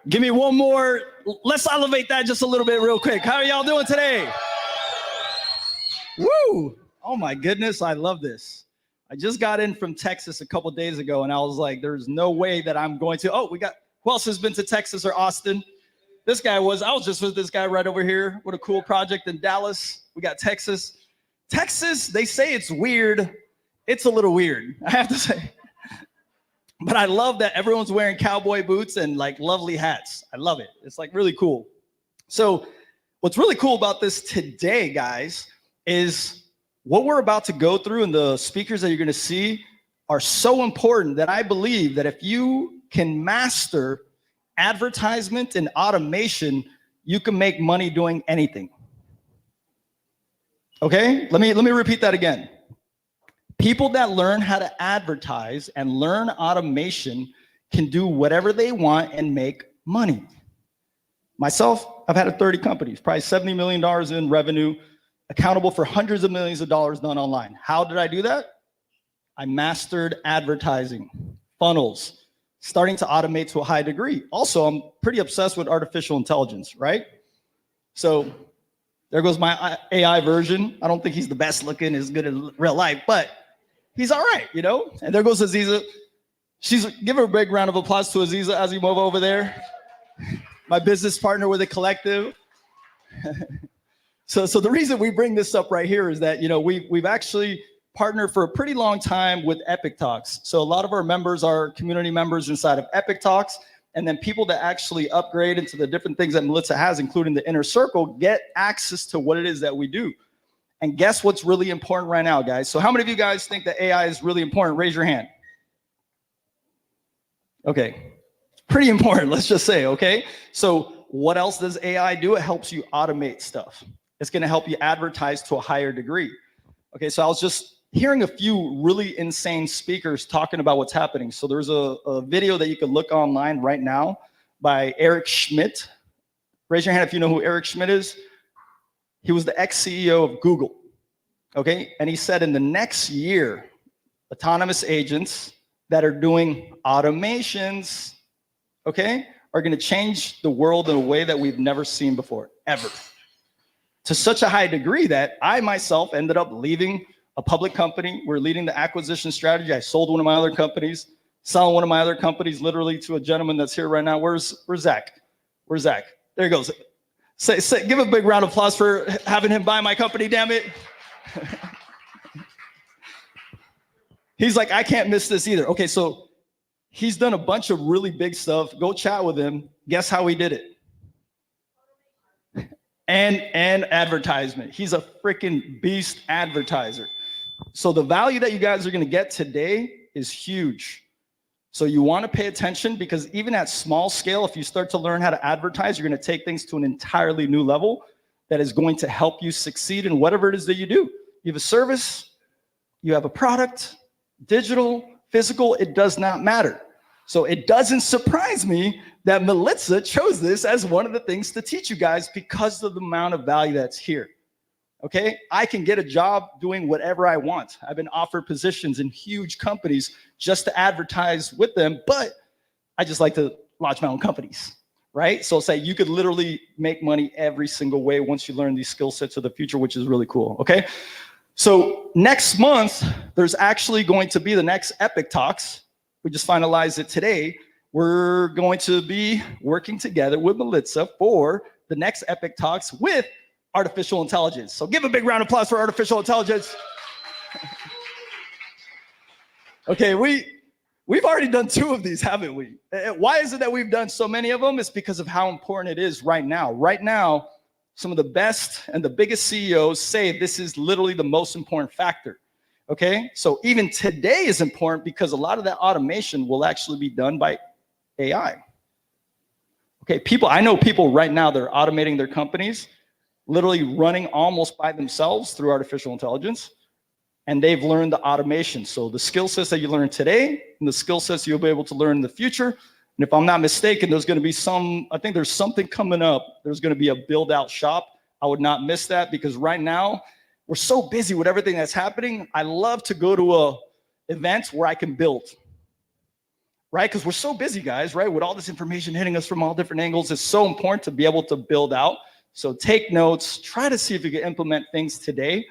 Give me one more. Let's elevate that just a little bit real quick. How are y'all doing today? Woo! Oh my goodness, I love this. I just got in from Texas a couple days ago, and I was like, there's no way that I'm going to. Oh, who else has been to Texas or Austin? I was just with this guy right over here. What a cool project in Dallas. We got Texas. Texas, they say it's weird. It's a little weird, I have to say. But I love that everyone's wearing cowboy boots and like lovely hats. I love it. It's like really cool. So what's really cool about this today, guys, is what we're about to go through and the speakers that you're going to see are so important that I believe that if you can master advertisement and automation, you can make money doing anything. Okay, let me repeat that again. People that learn how to advertise and learn automation can do whatever they want and make money. Myself, I've had 30 companies, probably $70 million in revenue, accountable for hundreds of millions of dollars done online. How did I do that? I mastered advertising, funnels, starting to automate to a high degree. Also, I'm pretty obsessed with artificial intelligence, right? So there goes my AI version. I don't think he's the best looking, as good in real life, but he's all right, you know? And there goes Aziza. Give her a big round of applause to Aziza Azimova over there. My business partner with the collective. So the reason we bring this up right here is that, you know, we've actually partnered for a pretty long time with Epic Talks. So a lot of our members are community members inside of Epic Talks. And then people that actually upgrade into the different things that Melissa has, including the inner circle, get access to what it is that we do. And guess what's really important right now, guys? So how many of you guys think that AI is really important? Raise your hand. Okay, pretty important, let's just say, okay? So what else does AI do? It helps you automate stuff. It's gonna help you advertise to a higher degree. Okay, so I was just hearing a few really insane speakers talking about what's happening. So there's a video that you can look online right now by Eric Schmidt. Raise your hand if you know who Eric Schmidt is. He was the ex-CEO of Google, okay? And he said in the next year, autonomous agents that are doing automations, okay, are gonna change the world in a way that we've never seen before, ever. To such a high degree that I myself ended up leaving a public company. We're leading the acquisition strategy. I sold one of my other companies, selling one of my other companies literally to a gentleman that's here right now. Where's Zach? Where's Zach? There he goes. Give a big round of applause for having him buy my company, damn it. He's like, I can't miss this either. Okay, so he's done a bunch of really big stuff. Go chat with him. Guess how he did it? And advertisement. He's a freaking beast advertiser. So the value that you guys are gonna get today is huge. So you wanna pay attention, because even at small scale, if you start to learn how to advertise, you're gonna take things to an entirely new level that is going to help you succeed in whatever it is that you do. You have a service, you have a product, digital, physical, it does not matter. So it doesn't surprise me that Melissa chose this as one of the things to teach you guys, because of the amount of value that's here. Okay, I can get a job doing whatever I want. I've been offered positions in huge companies just to advertise with them, but I just like to launch my own companies, right? So say you could literally make money every single way once you learn these skill sets of the future, which is really cool, okay? So next month, there's actually going to be the next Epic Talks. We just finalized it today. We're going to be working together with Melissa for the next Epic Talks with artificial intelligence. So give a big round of applause for artificial intelligence. Okay, we've already done 2 of these, haven't we? Why is it that we've done so many of them? It's because of how important it is right now. Right now, some of the best and the biggest CEOs say this is literally the most important factor. Okay, so even today is important because a lot of that automation will actually be done by AI. Okay, I know people right now that are automating their companies, literally running almost by themselves through artificial intelligence, and they've learned the automation. So the skill sets that you learn today and the skill sets you'll be able to learn in the future. And if I'm not mistaken, there's gonna be I think there's something coming up. There's gonna be a build out shop. I would not miss that, because right now, we're so busy with everything that's happening. I love to go to events where I can build. right? Because we're so busy, guys, right? With all this information hitting us from all different angles, it's so important to be able to build out. So take notes, try to see if you can implement things today.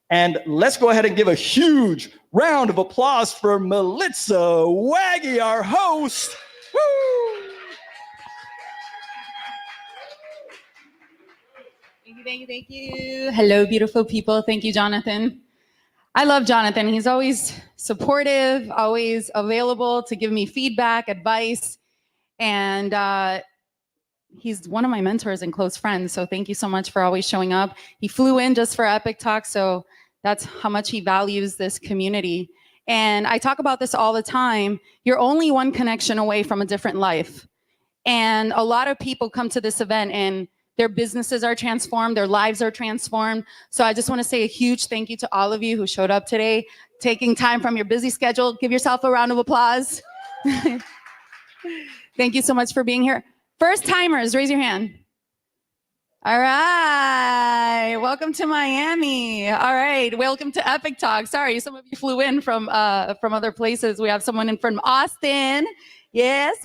And let's go ahead and give a huge round of applause for Melissa Waggy, our host. Woo! Thank you. Hello, beautiful people. Thank you, Jonathan. I love Jonathan. He's always supportive, always available to give me feedback, advice, and he's one of my mentors and close friends. So thank you so much for always showing up. He flew in just for Epic Talk, so that's how much he values this community. And I talk about this all the time. You're only one connection away from a different life. And a lot of people come to this event and their businesses are transformed, their lives are transformed. So I just want to say a huge thank you to all of you who showed up today, taking time from your busy schedule. Give yourself a round of applause. Thank you so much for being here. First timers, raise your hand. All right, welcome to Miami. All right, welcome to Epic Talk. Sorry, some of you flew in from other places. We have someone in from Austin. Yes.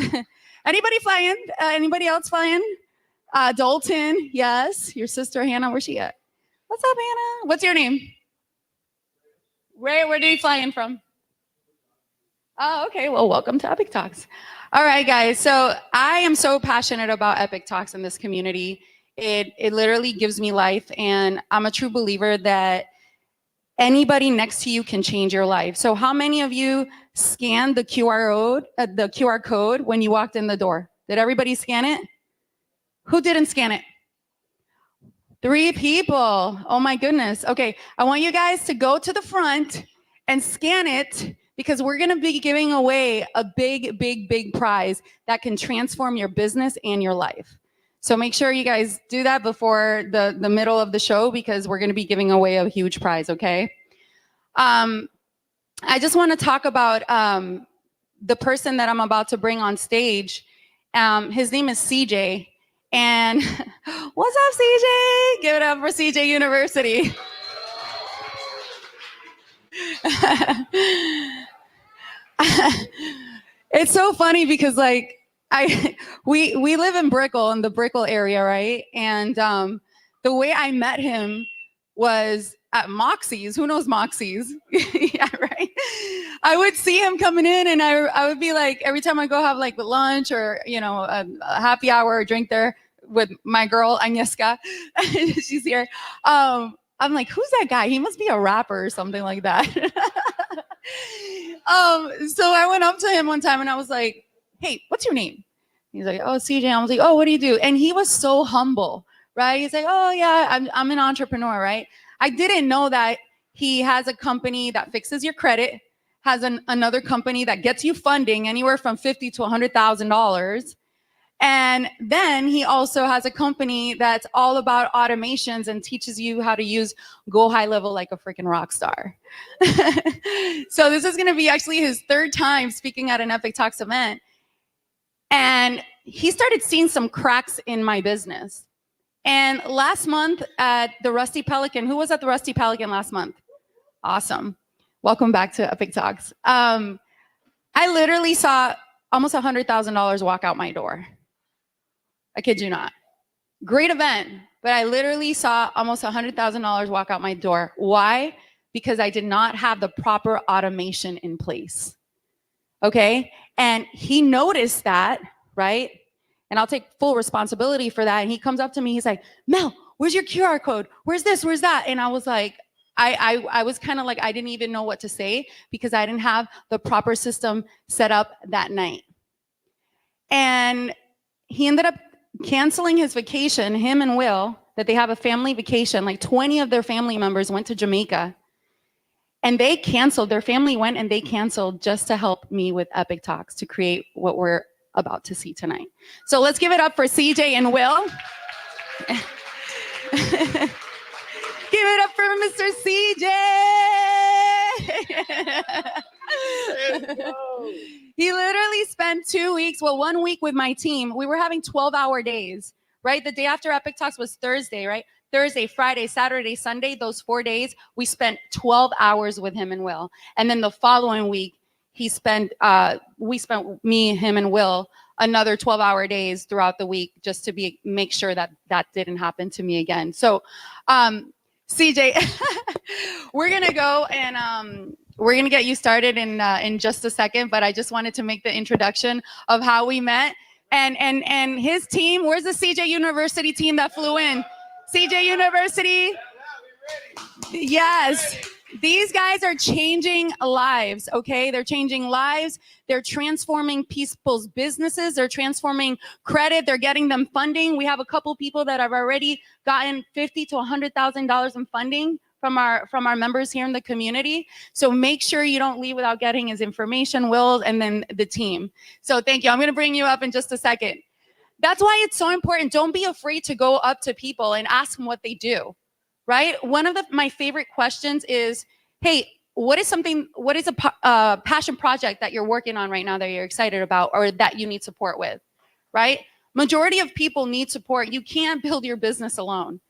Anybody flying? Anybody else flying? Dalton, yes. Your sister Hannah, where's she at? What's up, Hannah? What's your name? Ray, where did you fly in from? Oh, okay. Well, welcome to Epic Talks. All right, guys. So I am so passionate about Epic Talks in this community. It literally gives me life, and I'm a true believer that anybody next to you can change your life. So how many of you scanned the QR code when you walked in the door? Did everybody scan it? Who didn't scan it? 3 people. Oh my goodness. Okay, I want you guys to go to the front and scan it, because we're gonna be giving away a big prize that can transform your business and your life. So make sure you guys do that before the middle of the show, because we're gonna be giving away a huge prize, okay? I just wanna talk about the person that I'm about to bring on stage. His name is CJ. And what's up, CJ? Give it up for CJ University. It's so funny because like we live in Brickell, in the Brickell area, right? And the way I met him was at Moxie's. Who knows Moxie's? Yeah, right. I would see him coming in, and I would be like, every time I go have like lunch or a happy hour or drink there with my girl Agnieszka, she's here. I'm like, who's that guy? He must be a rapper or something like that. So I went up to him one time and I was like, hey, what's your name? He's like, oh, CJ. I was like, oh, what do you do? And he was so humble, right? He's like, oh yeah, I'm an entrepreneur, right? I didn't know that he has a company that fixes your credit, has another company that gets you funding anywhere from $50,000 to $100,000. And then he also has a company that's all about automations and teaches you how to go high level like a freaking rock star. So this is gonna be actually his 3rd time speaking at an Epic Talks event. And he started seeing some cracks in my business. And last month at the Rusty Pelican, who was at the Rusty Pelican last month? Awesome. Welcome back to Epic Talks. I literally saw almost $100,000 walk out my door. I kid you not. Great event, but I literally saw almost $100,000 walk out my door. Why? Because I did not have the proper automation in place. Okay? And he noticed that, right? And I'll take full responsibility for that. And he comes up to me, he's like, Mel, where's your QR code? Where's this? Where's that? And I was like, I was kind of like, I didn't even know what to say because I didn't have the proper system set up that night. And he ended up canceling his vacation, him and Will, that they have a family vacation. Like 20 of their family members went to Jamaica. And they canceled, their family went and they canceled just to help me with Epic Talks to create what we're about to see tonight. So let's give it up for CJ and Will. Give it up for Mr. CJ. He literally spent 2 weeks, 1 week with my team. We were having 12-hour days, right? The day after Epic Talks was Thursday, right? Thursday, Friday, Saturday, Sunday, those 4 days, we spent 12 hours with him and Will. And then the following week, we spent, me, him, and Will, another 12-hour days throughout the week just to make sure that that didn't happen to me again. So, CJ, we're gonna go and we're gonna get you started in just a second. But I just wanted to make the introduction of how we met and his team. Where's the CJ University team that flew in? CJ University. Yes. These guys are changing lives, okay? They're changing lives. They're transforming people's businesses. They're transforming credit. They're getting them funding. We have a couple people that have already gotten $50,000 to $100,000 in funding from our members here in the community. So make sure you don't leave without getting his information, Will, and then the team. So thank you. I'm going to bring you up in just a second. That's why it's so important. Don't be afraid to go up to people and ask them what they do. Right? One of my favorite questions is, hey, what is a passion project that you're working on right now that you're excited about or that you need support with, right? Majority of people need support. You can't build your business alone,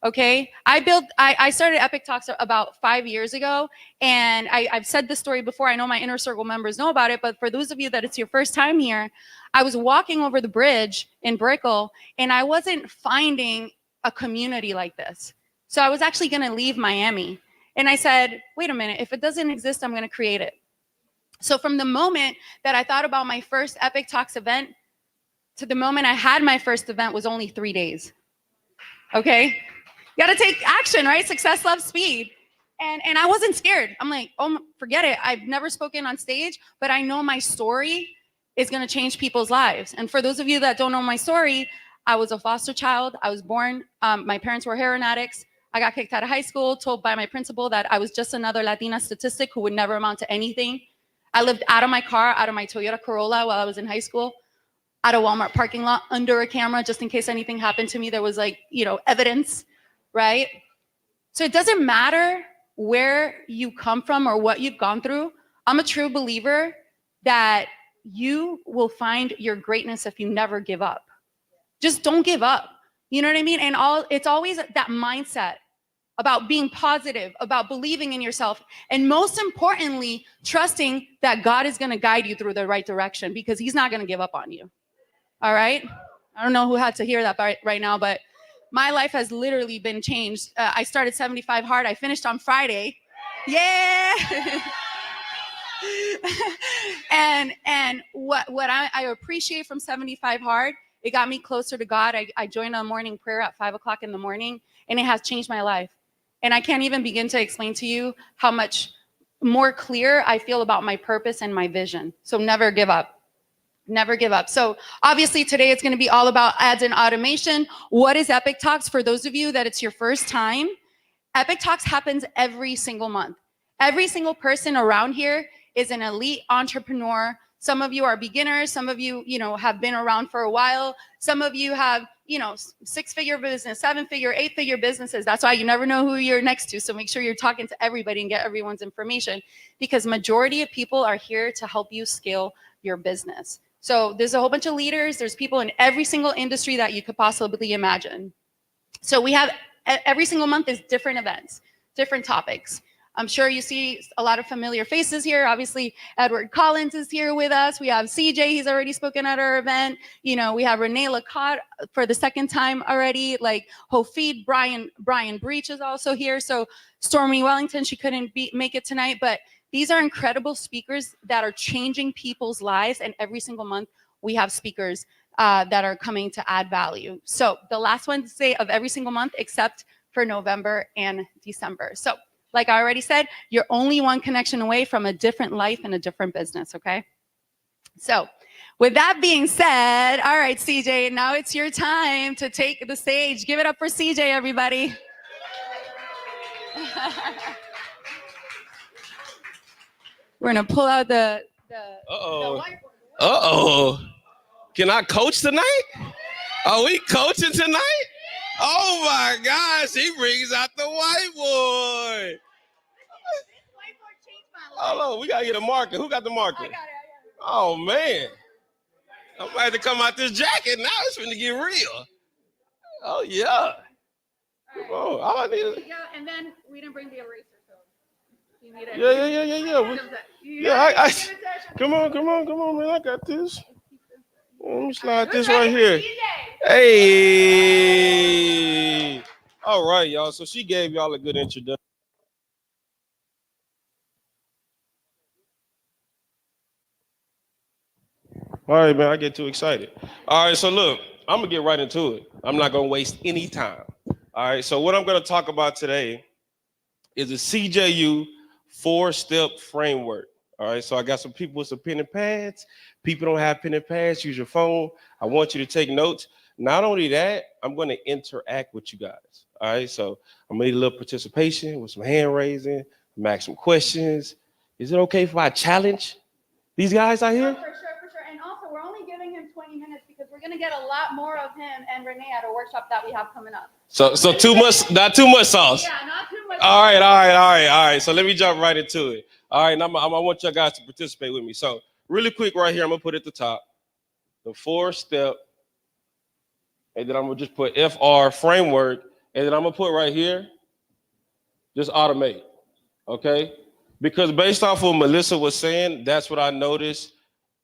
okay? I started Epic Talks about 5 years ago, and I've said this story before. I know my Inner Circle members know about it, but for those of you that it's your first time here, I was walking over the bridge in Brickell, and I wasn't finding a community like this. So I was actually going to leave Miami. And I said, wait a minute, if it doesn't exist, I'm going to create it. So from the moment that I thought about my first Epic Talks event to the moment I had my first event was only 3 days. Okay? You got to take action, right? Success loves speed. And I wasn't scared. I'm like, oh, forget it. I've never spoken on stage, but I know my story is going to change people's lives. And for those of you that don't know my story, I was a foster child. I was born, my parents were heroin addicts. I got kicked out of high school, told by my principal that I was just another Latina statistic who would never amount to anything. I lived out of my car, out of my Toyota Corolla while I was in high school, out of Walmart parking lot, under a camera, just in case anything happened to me. There was evidence, right? So it doesn't matter where you come from or what you've gone through. I'm a true believer that you will find your greatness if you never give up. Just don't give up. You know what I mean? And it's always that mindset about being positive, about believing in yourself, and most importantly, trusting that God is going to guide you through the right direction because he's not going to give up on you. All right? I don't know who had to hear that right now, but my life has literally been changed. I started 75 Hard. I finished on Friday. Yeah. and what I appreciate from 75 Hard, it got me closer to God. I joined a morning prayer at 5 o'clock in the morning, and it has changed my life. And I can't even begin to explain to you how much more clear I feel about my purpose and my vision. So never give up. Never give up. So obviously today it's going to be all about ads and automation. What is Epic Talks? For those of you that it's your first time, Epic Talks happens every single month. Every single person around here is an elite entrepreneur. Some of you are beginners. Some of you, have been around for a while. Some of you have, 6-figure business, 7-figure, 8-figure businesses. That's why you never know who you're next to. So make sure you're talking to everybody and get everyone's information because majority of people are here to help you scale your business. So there's a whole bunch of leaders. There's people in every single industry that you could possibly imagine. So we have every single month is different events, different topics. I'm sure you see a lot of familiar faces here. Obviously, Edward Collins is here with us. We have CJ, he's already spoken at our event. We have Renee Lacotte for the second time already. Like Hofid, Brian Breach is also here. So Stormy Wellington, she couldn't make it tonight, but these are incredible speakers that are changing people's lives. And every single month, we have speakers that are coming to add value. So the last Wednesday of every single month, except for November and December. So like I already said, you're only one connection away from a different life and a different business, okay? So with that being said, all right, CJ, now it's your time to take the stage. Give it up for CJ, everybody. We're going to pull out the whiteboard. Uh-oh. Can I coach tonight? Are we coaching tonight? Oh my gosh, he brings out the whiteboard. This whiteboard changed my life. Hold on, we gotta get a marker. Who got the marker? I got it. Oh man. I'm about to come out this jacket. Now it's finna get real. Oh yeah. All right. Oh, all I need is... Yeah, and then we didn't bring the eraser. You need it. Yeah, come on, man. I got this. Let me slide this right here. Hey. All right, y'all. So she gave y'all a good introduction. All right, man. I get too excited. All right, so look, I'm gonna get right into it. I'm not gonna waste any time. All right, so what I'm gonna talk about today is a CJU 4-step framework. All right, so I got some people with some pen and pads. People don't have pen and pads, use your phone. I want you to take notes. Not only that, I'm going to interact with you guys. All right, so I'm going to need a little participation with some hand raising, ask some questions. Is it okay if I challenge these guys out here? For sure. And also, we're only giving him 20 minutes because we're going to get a lot more of him and Renee at a workshop that we have coming up. So too much, not too much sauce. Yeah, not too much. All right. So let me jump right into it. All right, now I want you guys to participate with me. So really quick right here, I'm gonna put at the top the 4-step, and then I'm gonna just put FR framework, and then I'm gonna put right here, just automate, okay? Because based off of what Melissa was saying, that's what I noticed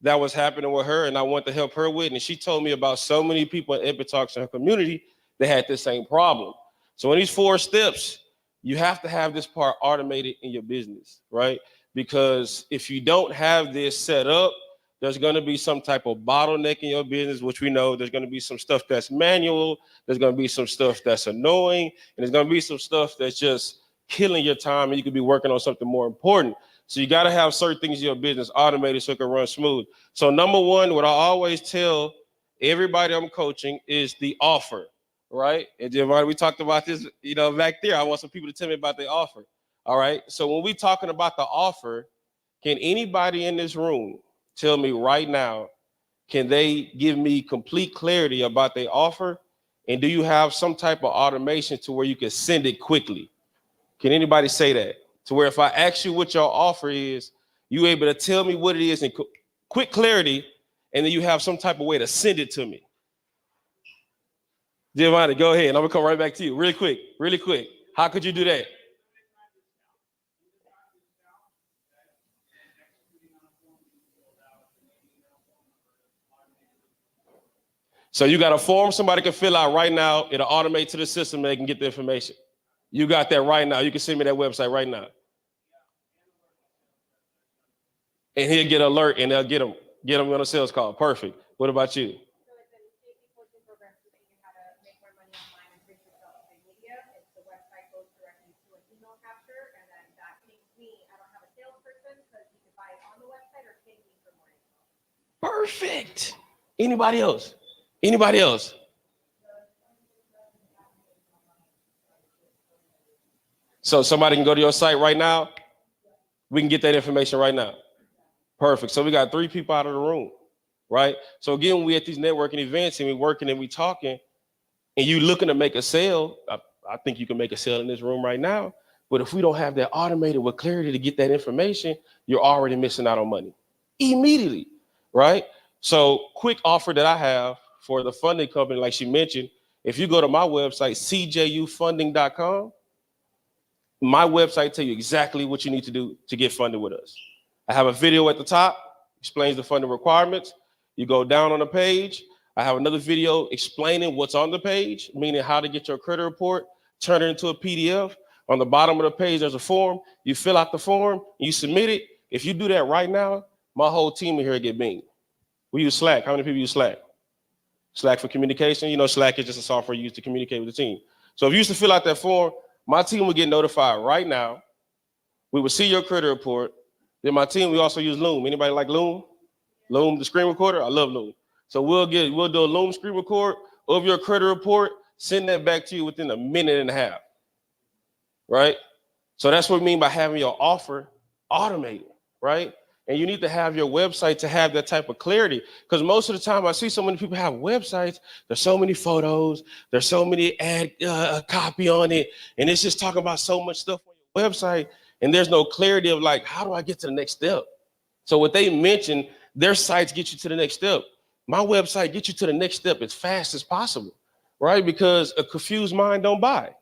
that was happening with her, and I want to help her with. And she told me about so many people in Epitalks in her community that had the same problem. So in these 4 steps, you have to have this part automated in your business, right? Because if you don't have this set up, there's going to be some type of bottleneck in your business, which we know there's going to be some stuff that's manual. There's going to be some stuff that's annoying, and there's going to be some stuff that's just killing your time, and you could be working on something more important. So you got to have certain things in your business automated so it can run smooth. So number one, what I always tell everybody I'm coaching is the offer, right? And Giovanni, we talked about this, back there. I want some people to tell me about the offer. All right. So when we talking about the offer, can anybody in this room tell me right now, can they give me complete clarity about their offer? And do you have some type of automation to where you can send it quickly? Can anybody say that? To where if I ask you what your offer is, you able to tell me what it is in quick clarity, and then you have some type of way to send it to me. Giovanni, go ahead. I'm gonna come right back to you really quick. How could you do that? So you got a form somebody can fill out right now. It'll automate to the system and they can get the information. You got that right now. You can send me that website right now. And he'll get an alert and they'll get him on a sales call. Perfect. What about you? Perfect. Anybody else? So somebody can go to your site right now. We can get that information right now. Perfect. So we got 3 people out of the room, right? So again, when we at these networking events and we working and we talking, and you looking to make a sale, I think you can make a sale in this room right now. But if we don't have that automated with clarity to get that information, you're already missing out on money immediately, right? So quick offer that I have for the funding company, like she mentioned, if you go to my website, cjufunding.com, my website tell you exactly what you need to do to get funded with us. I have a video at the top, explains the funding requirements. You go down on the page. I have another video explaining what's on the page, meaning how to get your credit report, turn it into a PDF. On the bottom of the page, there's a form. You fill out the form, you submit it. If you do that right now, my whole team in here get beamed. We use Slack. How many people use Slack? Slack for communication. Slack is just a software used to communicate with the team. So if you used to fill out that form, my team would get notified right now. We would see your credit report. Then my team, we also use Loom. Anybody like Loom? Loom, the screen recorder? I love Loom. So we'll do a Loom screen record of your credit report, send that back to you within a minute and a half, right? So that's what we mean by having your offer automated, right? And you need to have your website to have that type of clarity, because most of the time I see so many people have websites, there's so many photos, there's so many ad copy on it, and it's just talking about so much stuff on your website, and there's no clarity of like, how do I get to the next step? So what they mentioned, their sites get you to the next step. My website gets you to the next step as fast as possible, right? Because a confused mind don't buy.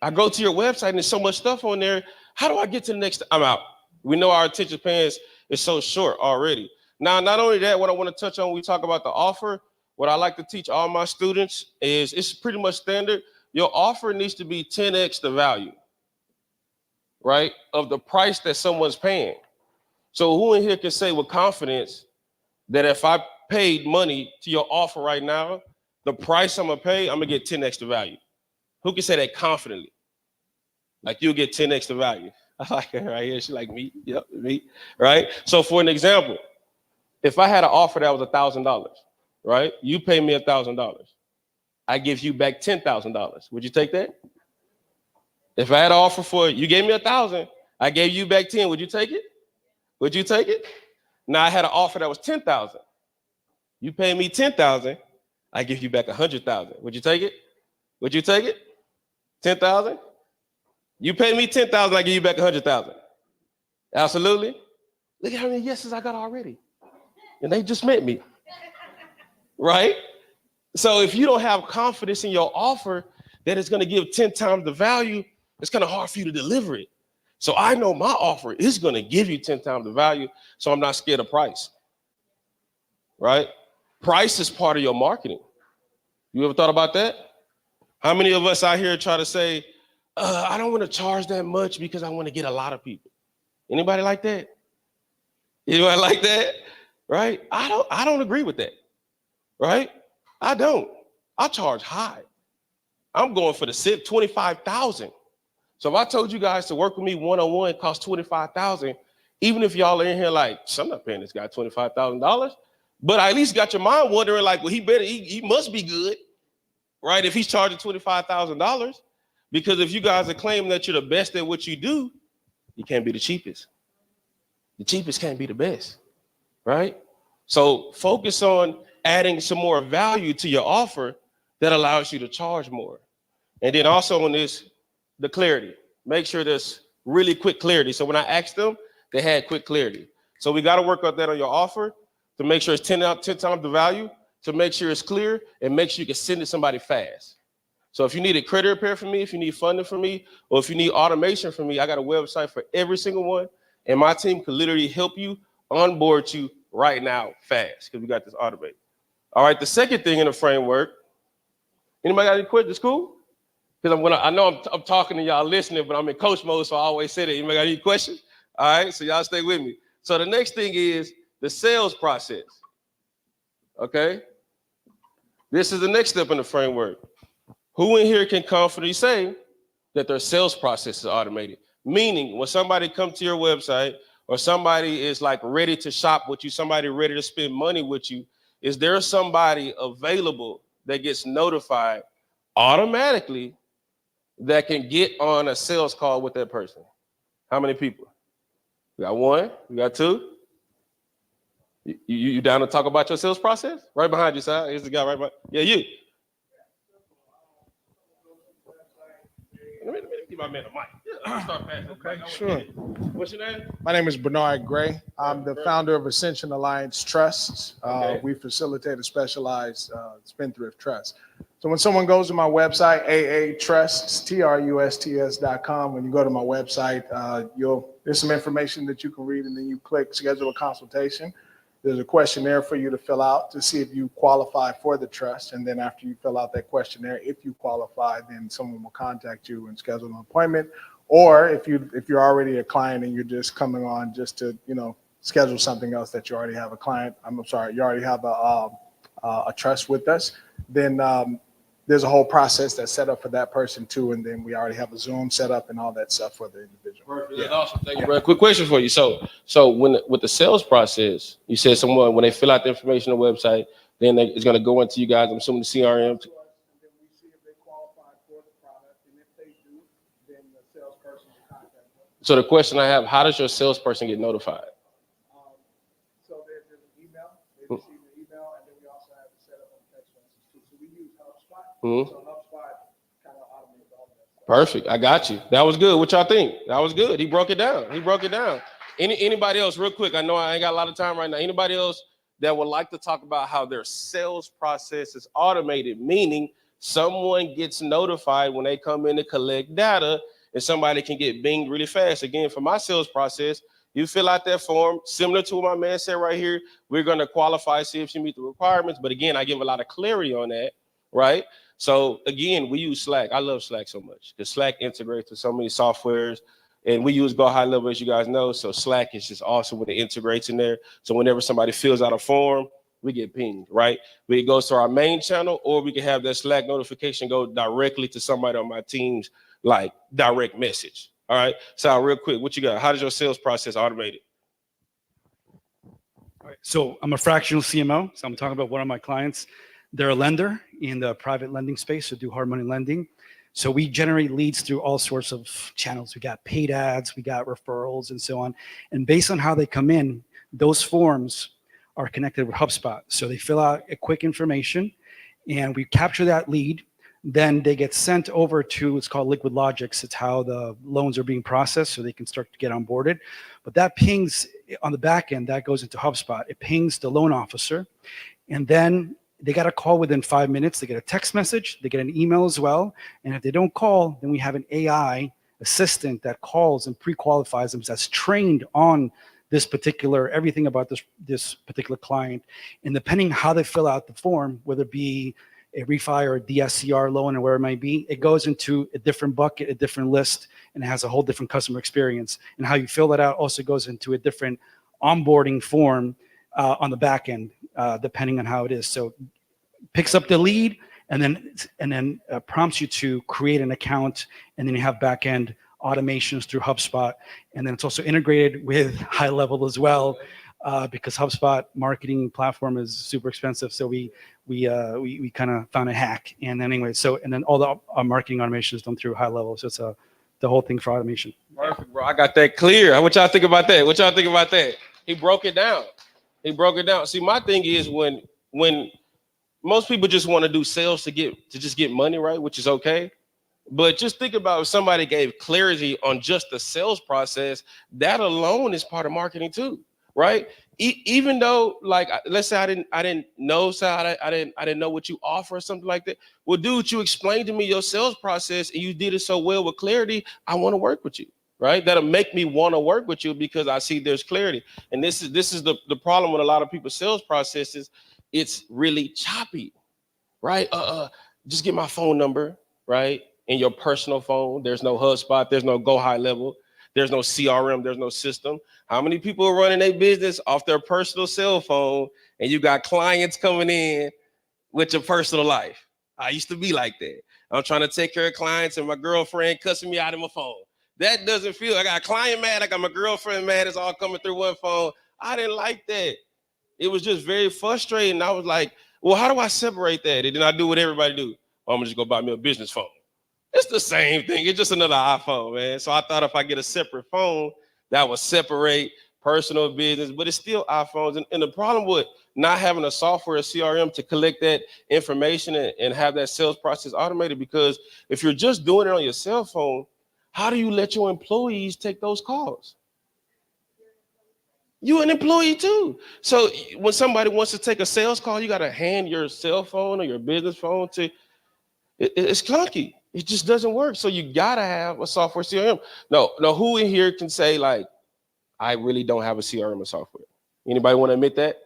I go to your website and there's so much stuff on there. How do I get to the next? I'm out. We know our attention spans is so short already. Now, not only that, what I want to touch on when we talk about the offer, what I like to teach all my students is it's pretty much standard. Your offer needs to be 10x the value, right, of the price that someone's paying. So who in here can say with confidence that if I paid money to your offer right now, the price I'm gonna pay, I'm gonna get 10x the value? Who can say that confidently? Like you'll get 10x the value. I like her right here. She like me. Yep, me. Right. So for an example, if I had an offer that was $1,000, right? You pay me $1,000. I give you back $10,000. Would you take that? If I had an offer for you gave me 1,000, I gave you back 10. Would you take it? Would you take it? Now I had an offer that was 10,000. You pay me 10,000, I give you back 100,000. Would you take it? Would you take it? 10,000? You pay me 10,000, I give you back 100,000. Absolutely. Look at how many yeses I got already. And they just met me. Right? So if you don't have confidence in your offer that it's going to give 10 times the value, it's kind of hard for you to deliver it. So I know my offer is going to give you 10 times the value, so I'm not scared of price. Right? Price is part of your marketing. You ever thought about that? How many of us out here try to say, I don't want to charge that much because I want to get a lot of people? Anybody like that? Anybody like that? Right? I don't agree with that. Right? I don't. I charge high. I'm going for the SIP 25,000. So if I told you guys to work with me one-on-one, it costs 25,000, even if y'all are in here like, I'm not paying this guy $25,000, but I at least got your mind wondering like, well, he must be good, right? If he's charging $25,000, because if you guys are claiming that you're the best at what you do, you can't be the cheapest. The cheapest can't be the best, right? So focus on adding some more value to your offer that allows you to charge more. And then also on this, the clarity. Make sure there's really quick clarity. So when I asked them, they had quick clarity. So we got to work on that on your offer to make sure it's 10 times the value, to make sure it's clear, and make sure you can send it to somebody fast. So if you need a credit repair from me, if you need funding from me, or if you need automation from me, I got a website for every single one, and my team can literally help you onboard you right now fast because we got this automated. All right, the second thing in the framework, anybody got any questions? Cool? Because I know I'm talking to y'all listening, but I'm in coach mode, so I always say that. Anybody got any questions? All right, so y'all stay with me. So the next thing is the sales process. Okay? This is the next step in the framework. Who in here can confidently say that their sales process is automated? Meaning, when somebody comes to your website or somebody is like ready to shop with you, somebody ready to spend money with you, is there somebody available that gets notified automatically that can get on a sales call with that person? How many people? We got one, we got two. You down to talk about your sales process? Right behind you, sir. Here's the guy right behind. Yeah, you. Let me give my man a mic. Start passing. Okay, sure. What's your name? My name is Bernard Gray. I'm the founder of Ascension Alliance Trusts. Okay. We facilitate a specialized spendthrift trust. So when someone goes to my website, aatrusts.com, when you go to my website, there's some information that you can read, and then you click schedule a consultation. There's a questionnaire for you to fill out to see if you qualify for the trust. And then after you fill out that questionnaire, if you qualify, then someone will contact you and schedule an appointment. Or if you're already a client and you're just coming on just to, schedule something else that you already have a client, you already have a trust with us, then there's a whole process that's set up for that person too. And then we already have a Zoom set up and all that stuff for the individual. Perfect. That's awesome. Thank you, bro. Quick question for you. So with the sales process, you said someone, when they fill out the information on the website, then it's going to go into you guys, I'm assuming the CRM. And then we see if they qualify for the product. And if they do, then the salesperson will contact them. So the question I have, how does your salesperson get notified? So there's an email. They receive an email, and then we also have it set up on text messages too. So we use HubSpot. Mm-hmm. So HubSpot kind of automates all that stuff. Perfect. I got you. That was good. What y'all think? That was good. He broke it down. Anybody else, real quick? I know I ain't got a lot of time right now. Anybody else that would like to talk about how their sales process is automated, meaning someone gets notified when they come in to collect data, and somebody can get binged really fast. Again, for my sales process, you fill out that form, similar to what my man said right here. We're going to qualify, see if you meet the requirements. But again, I give a lot of clarity on that, right? So again, we use Slack. I love Slack so much because Slack integrates with so many softwares, and we use Go High Level, as you guys know. So Slack is just awesome when it integrates in there. So whenever somebody fills out a form, we get pinged, right? It goes to our main channel, or we can have that Slack notification go directly to somebody on my team's like direct message. All right, Sal, real quick, what you got? How does your sales process automate it? All right, so I'm a fractional CMO. So I'm talking about one of my clients. They're a lender in the private lending space, so do hard money lending. So we generate leads through all sorts of channels. We got paid ads, we got referrals, and so on. And based on how they come in, those forms are connected with HubSpot. So they fill out a quick information, and we capture that lead. Then they get sent over to, it's called Liquid Logics. It's how the loans are being processed so they can start to get onboarded. But that pings on the back end, that goes into HubSpot. It pings the loan officer, and then they got a call within 5 minutes. They get a text message, they get an email as well. And if they don't call, then we have an AI assistant that calls and pre-qualifies them, that's trained on this particular, everything about this particular client. And depending how they fill out the form, whether it be a refi or a DSCR loan or where it might be, it goes into a different bucket, a different list, and it has a whole different customer experience. And how you fill that out also goes into a different onboarding form on the back end, depending on how it is. So picks up the lead and then prompts you to create an account, and then you have back end automations through HubSpot. And then it's also integrated with High Level as well, because HubSpot marketing platform is super expensive. So we kind of found a hack. And then anyway, and then all the marketing automation is done through High Level. So it's the whole thing for automation. Perfect, bro. I got that clear. What y'all think about that? What y'all think about that? He broke it down. See, my thing is when most people just want to do sales to just get money, right? Which is okay. But just think about if somebody gave clarity on just the sales process, that alone is part of marketing too, right? Even though, like, let's say I didn't know, so I didn't know what you offer or something like that. Well, dude, you explained to me your sales process and you did it so well with clarity. I want to work with you, right? That'll make me want to work with you because I see there's clarity. And this is the problem with a lot of people's sales processes. It's really choppy, right? Just get my phone number, right? In your personal phone. There's no HubSpot, there's no Go High Level, there's no CRM, there's no system. How many people are running their business off their personal cell phone, and you got clients coming in with your personal life? I used to be like that. I'm trying to take care of clients and my girlfriend cussing me out of my phone. That doesn't feel, I got a client mad, I got my girlfriend mad, it's all coming through one phone. I didn't like that. It was just very frustrating. I was like, well, how do I separate that? And then I do what everybody do. I'm gonna just go buy me a business phone. It's the same thing. It's just another iPhone, man. So I thought if I get a separate phone, that would separate personal business, but it's still iPhones. And the problem with not having a software, a CRM to collect that information and have that sales process automated, because if you're just doing it on your cell phone, how do you let your employees take those calls? You're an employee too. So when somebody wants to take a sales call, you got to hand your cell phone or your business phone to, it's clunky. It just doesn't work. So you gotta have a software CRM. No, who in here can say like, I really don't have a CRM or software? Anybody want to admit that?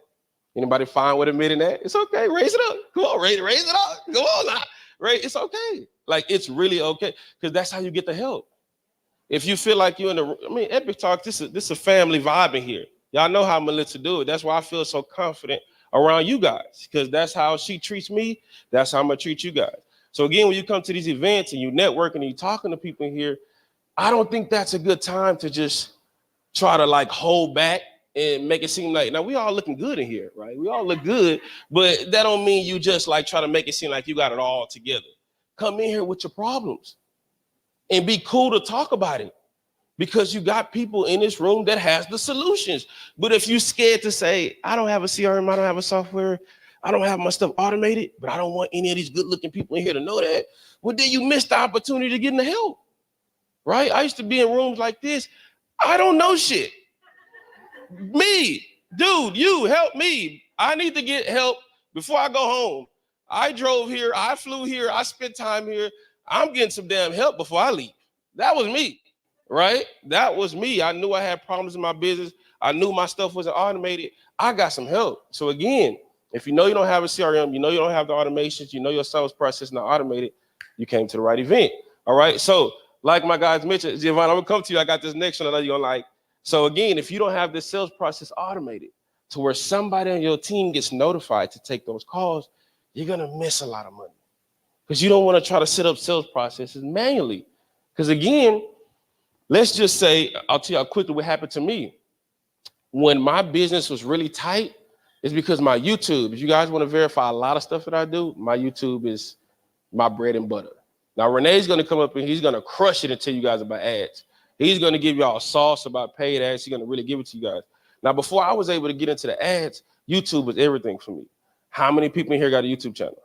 Anybody fine with admitting that? It's okay. Raise it up. Come on, raise it up. Come on now. Right? It's okay. Like, it's really okay, because that's how you get the help. If you feel like you're in the, Epic Talk, this is a family vibe in here. Y'all know how Melissa do it. That's why I feel so confident around you guys, because that's how she treats me. That's how I'm gonna treat you guys. So again, when you come to these events and you network and you talking to people in here, I don't think that's a good time to just try to like hold back and make it seem like, now we all looking good in here, right? We all look good, but that don't mean you just like try to make it seem like you got it all together. Come in here with your problems and be cool to talk about it, because you got people in this room that has the solutions. But if you're scared to say, I don't have a CRM, I don't have a software, I don't have my stuff automated, but I don't want any of these good looking people in here to know that, well, then you missed the opportunity to get in the help, right? I used to be in rooms like this. I don't know shit. Me, dude, you help me. I need to get help before I go home. I drove here, I flew here, I spent time here. I'm getting some damn help before I leave. That was me, right? That was me. I knew I had problems in my business. I knew my stuff wasn't automated. I got some help. So again, if you know you don't have a CRM, you know you don't have the automations, you know your sales process is not automated, you came to the right event. All right. So like my guys mentioned, Giovanni, I'm gonna come to you. I got this next one I know you're gonna like. So again, if you don't have this sales process automated to where somebody on your team gets notified to take those calls, you're gonna miss a lot of money. Because you don't want to try to set up sales processes manually. Because again, let's just say, I'll tell you how quickly what happened to me. When my business was really tight, it's because my YouTube, if you guys want to verify a lot of stuff that I do, my YouTube is my bread and butter. Now, Renee's going to come up and he's going to crush it and tell you guys about ads. He's going to give y'all sauce about paid ads. He's going to really give it to you guys. Now, before I was able to get into the ads, YouTube was everything for me. How many people in here got a YouTube channel?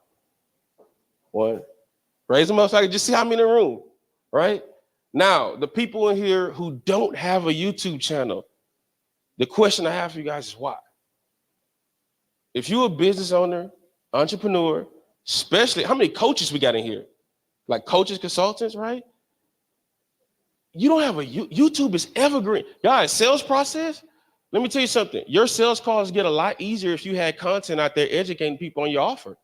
One. Raise them up so I can just see how many in the room, right? Now, the people in here who don't have a YouTube channel, the question I have for you guys is why? If you're a business owner, entrepreneur, especially, how many coaches we got in here? Like coaches, consultants, right? You don't have a YouTube is evergreen. Guys, sales process, let me tell you something. Your sales calls get a lot easier if you had content out there educating people on your offer.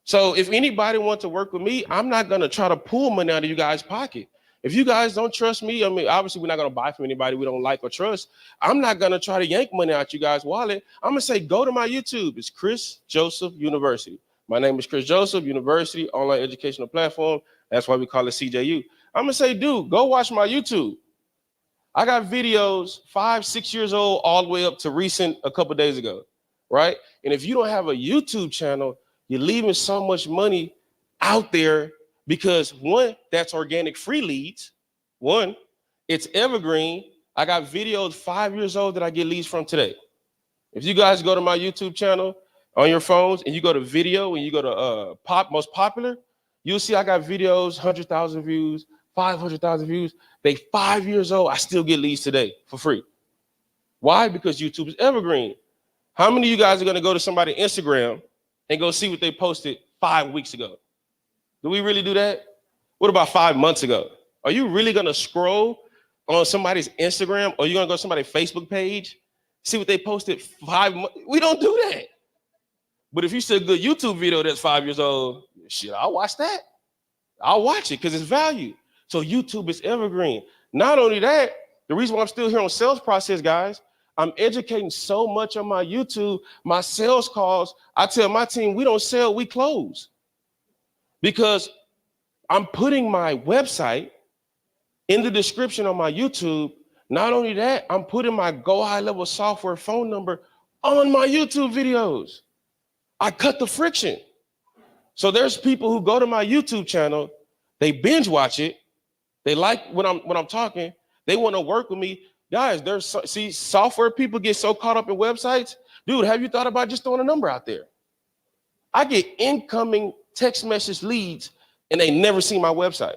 So if anybody wants to work with me, I'm not going to try to pull money out of you guys' pocket. If you guys don't trust me, I mean, obviously we're not going to buy from anybody we don't like or trust. I'm not going to try to yank money out you guys' wallet. I'm going to say, go to my YouTube. It's Chris Joseph University. My name is Chris Joseph University, online educational platform. That's why we call it CJU. I'm going to say, dude, go watch my YouTube. I got videos 5, 6 years old, all the way up to recent a couple of days ago, right? And if you don't have a YouTube channel, you're leaving so much money out there because one, that's organic free leads. One, it's evergreen. I got videos 5 years old that I get leads from today. If you guys go to my YouTube channel on your phones and you go to video and you go to most popular, you'll see I got videos, 100,000 views, 500,000 views. They 5 years old. I still get leads today for free. Why? Because YouTube is evergreen. How many of you guys are going to go to somebody's Instagram and go see what they posted 5 weeks ago? Do we really do that? What about 5 months ago? Are you really going to scroll on somebody's Instagram or are you going to go to somebody's Facebook page, see what they posted 5 months? We don't do that. But if you see a good YouTube video that's 5 years old, shit, I'll watch that. I'll watch it because it's value. So YouTube is evergreen. Not only that, the reason why I'm still here on sales process, guys, I'm educating so much on my YouTube, my sales calls. I tell my team, we don't sell, we close. Because I'm putting my website in the description on my YouTube. Not only that, I'm putting my Go High Level Software phone number on my YouTube videos. I cut the friction. So there's people who go to my YouTube channel, they binge watch it. They like when I'm talking, they want to work with me. Guys, see, software people get so caught up in websites. Dude, have you thought about just throwing a number out there? I get incoming text message leads and they never see my website.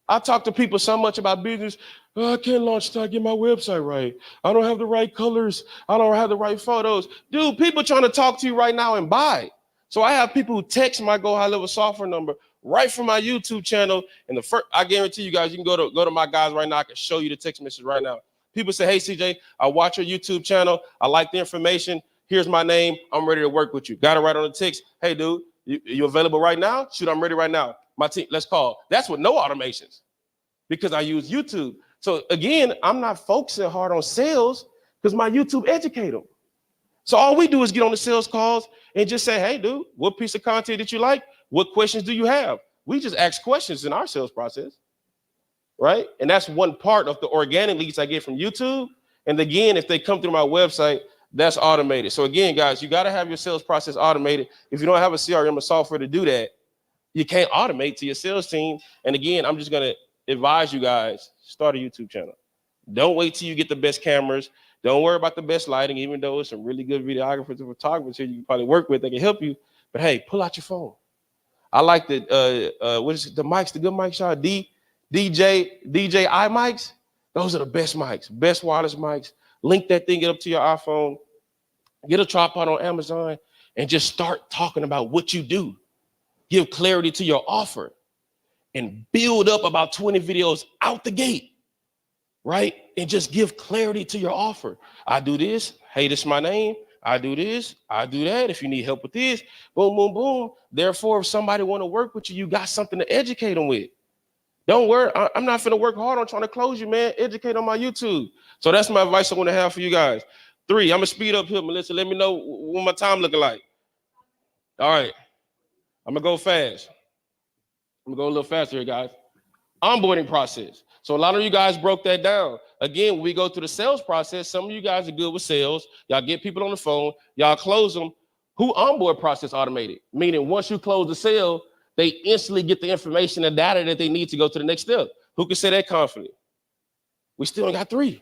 I talk to people so much about business. Oh, I can't launch till I get my website right. I don't have the right colors. I don't have the right photos. Dude, people trying to talk to you right now and buy. So I have people who text my Go High Level Software number right from my YouTube channel. And I guarantee you guys, you can go to my guys right now. I can show you the text message right now. People say, hey, CJ, I watch your YouTube channel. I like the information. Here's my name. I'm ready to work with you. Got it right on the text. Hey, dude, you available right now? Shoot, I'm ready right now. My team, let's call. That's with no automations because I use YouTube. So again, I'm not focusing hard on sales because my YouTube educate them. So all we do is get on the sales calls and just say, hey, dude, what piece of content did you like? What questions do you have? We just ask questions in our sales process, right? And that's one part of the organic leads I get from YouTube. And again, if they come through my website, that's automated. So again, guys, you got to have your sales process automated. If you don't have a CRM or software to do that, you can't automate to your sales team. And again, I'm just going to advise you guys, start a YouTube channel. Don't wait till you get the best cameras. Don't worry about the best lighting, even though it's some really good videographers and photographers here you can probably work with that can help you. But hey, pull out your phone. I like the what is it, the mics, the good mics, y'all, DJI mics. Those are the best mics, best wireless mics. Link that thing up to your iPhone. Get a tripod on Amazon and just start talking about what you do. Give clarity to your offer. and build up about 20 videos out the gate, right? And just give clarity to your offer. I do this. Hey, this is my name. I do this. I do that. If you need help with this, boom, boom, boom. Therefore, if somebody want to work with you, you got something to educate them with. Don't worry. I'm not finna work hard on trying to close you, man. Educate on my YouTube. So that's my advice I want to have for you guys. 3, I'm gonna speed up here, Melissa. Let me know what my time looking like. All right. I'm gonna go fast. I'm gonna go a little faster here, guys. Onboarding process. So a lot of you guys broke that down. Again, when we go through the sales process, some of you guys are good with sales. Y'all get people on the phone. Y'all close them. Who onboard process automated? Meaning once you close the sale, they instantly get the information and data that they need to go to the next step. Who can say that confidently? We still got 3.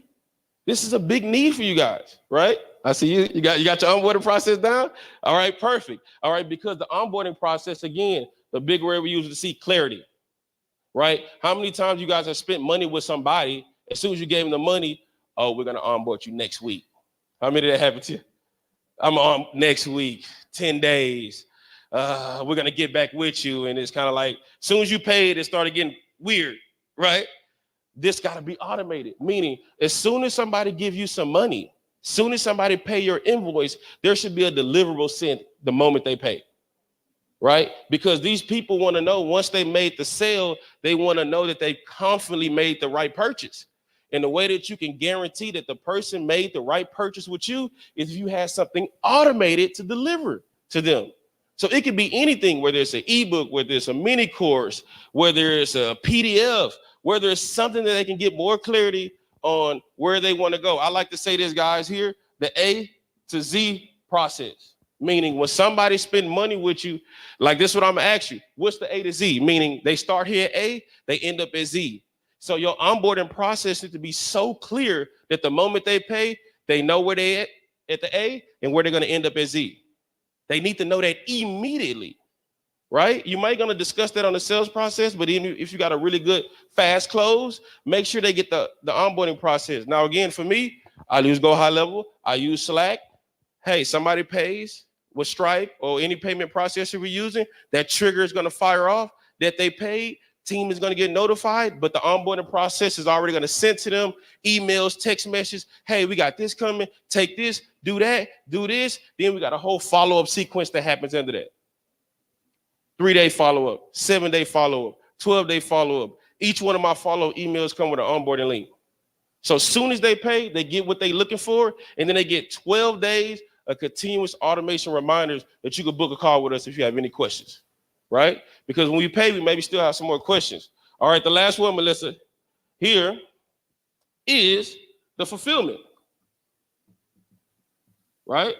This is a big need for you guys, right? I see you. You got your onboarding process down? All right, perfect. All right, because the onboarding process, again, the big word we use to see clarity, right? How many times you guys have spent money with somebody, as soon as you gave them the money, oh, we're going to onboard you next week. How many of that happened to you? I'm on next week, 10 days. We're going to get back with you. And it's kind of like, as soon as you paid, it started getting weird, right? This got to be automated, meaning as soon as somebody give you some money, soon as somebody pay your invoice, there should be a deliverable sent the moment they pay, right? Because these people want to know once they made the sale, they want to know that they confidently made the right purchase. And the way that you can guarantee that the person made the right purchase with you is if you have something automated to deliver to them. So it could be anything, whether it's an ebook, whether it's a mini course, whether it's a PDF, whether it's something that they can get more clarity on where they want to go. I like to say this, guys, here, the A to Z process, meaning when somebody spend money with you, like this is what I'm gonna ask you, what's the A to Z? Meaning they start here at A, they end up at Z. So your onboarding process needs to be so clear that the moment they pay, they know where they at the A and where they're gonna end up at Z. They need to know that immediately, right? You might gonna discuss that on the sales process, but even if you got a really good fast close, make sure they get the onboarding process. Now, again, for me, I use Go High Level. I use Slack. Hey, somebody pays with Stripe or any payment processor we're using, that trigger is gonna fire off that they paid. Team is gonna get notified, but the onboarding process is already gonna send to them emails, text messages. Hey, we got this coming. Take this, do that, do this. Then we got a whole follow-up sequence that happens under that. 3-day follow-up, 7-day follow-up, 12-day follow-up. Each one of my follow-up emails come with an onboarding link. So as soon as they pay, they get what they're looking for, and then they get 12 days of continuous automation reminders that you can book a call with us if you have any questions, right? Because when we pay, we maybe still have some more questions. All right, the last one, Melissa, here is the fulfillment, right?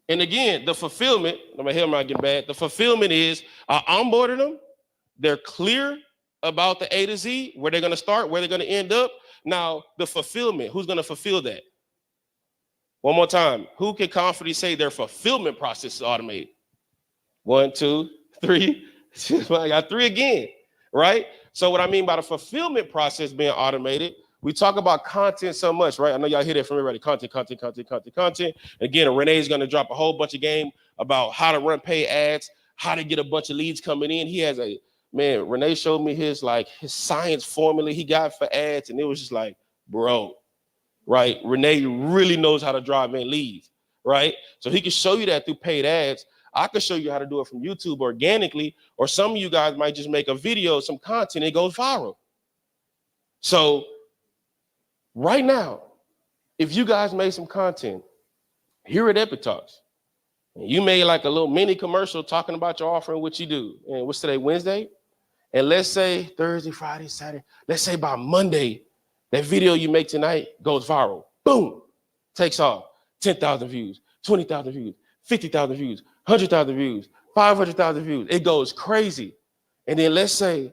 And again, the fulfillment, my hair might get bad. The fulfillment is I onboarded them. They're clear about the A to Z, where they're going to start, where they're going to end up. Now, the fulfillment, who's going to fulfill that? One more time. Who can confidently say their fulfillment process is automated? 1, 2, 3. I got 3 again, right? So what I mean by the fulfillment process being automated, we talk about content so much, right? I know y'all hear that from everybody. Content. Again, Renee's going to drop a whole bunch of game about how to run paid ads, how to get a bunch of leads coming in. He has Renee showed me his science formula he got for ads, and it was just like, bro, right? Renee really knows how to drive in leads, right? So he can show you that through paid ads. I can show you how to do it from YouTube organically, or some of you guys might just make a video, some content, it goes viral. So right now, if you guys made some content here at Epic Talks, and you made like a little mini commercial talking about your offering, what you do, and what's today, Wednesday? And let's say Thursday, Friday, Saturday, let's say by Monday, that video you make tonight goes viral. Boom, takes off. 10,000 views, 20,000 views, 50,000 views, 100,000 views, 500,000 views. It goes crazy. And then let's say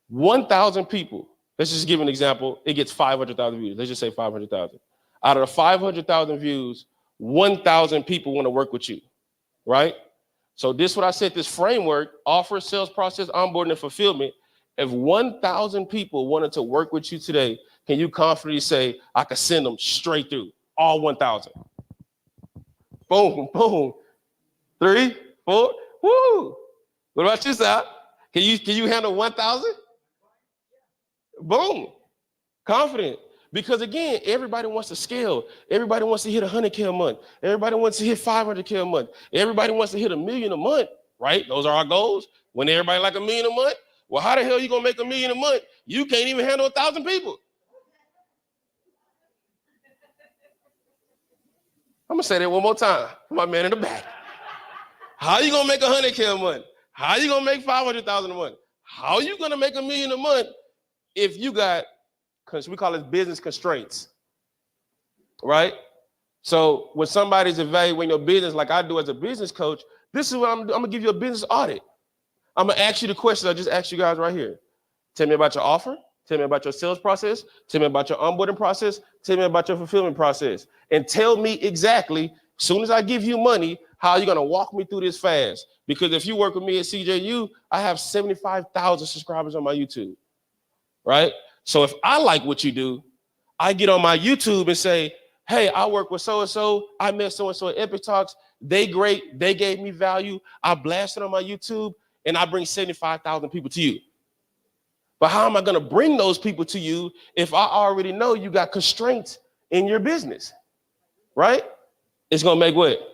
1,000 people, let's just give an example, it gets 500,000 views. Let's just say 500,000. Out of the 500,000 views, 1,000 people want to work with you, right? So this is what I said, this framework, offer, sales process, onboarding, and fulfillment. If 1,000 people wanted to work with you today, can you confidently say, I could send them straight through, all 1,000? Boom, boom. 3, 4, woo. What about you, Sal? Can you handle 1,000? Boom. Confident. Because again, everybody wants to scale. Everybody wants to hit 100K a month. Everybody wants to hit 500K a month. Everybody wants to hit $1 million a month, right? Those are our goals. When everybody like $1 million a month, well, how the hell are you gonna make $1 million a month? You can't even handle 1,000 people. I'm gonna say that one more time for my man in the back. How are you gonna make 100K a month? How are you gonna make 500,000 a month? How are you gonna make $1 million a month if you got, we call it business constraints, right? So when somebody's evaluating your business, like I do as a business coach, this is what I'm gonna give you a business audit. I'm gonna ask you the questions I just asked you guys right here. Tell me about your offer. Tell me about your sales process. Tell me about your onboarding process. Tell me about your fulfillment process. And tell me exactly, as soon as I give you money, how you're gonna walk me through this fast. Because if you work with me at CJU, I have 75,000 subscribers on my YouTube, right? So if I like what you do, I get on my YouTube and say, hey, I work with so-and-so. I met so-and-so at Epic Talks. They great. They gave me value. I blasted on my YouTube and I bring 75,000 people to you. But how am I going to bring those people to you if I already know you got constraints in your business, right? It's going to make what?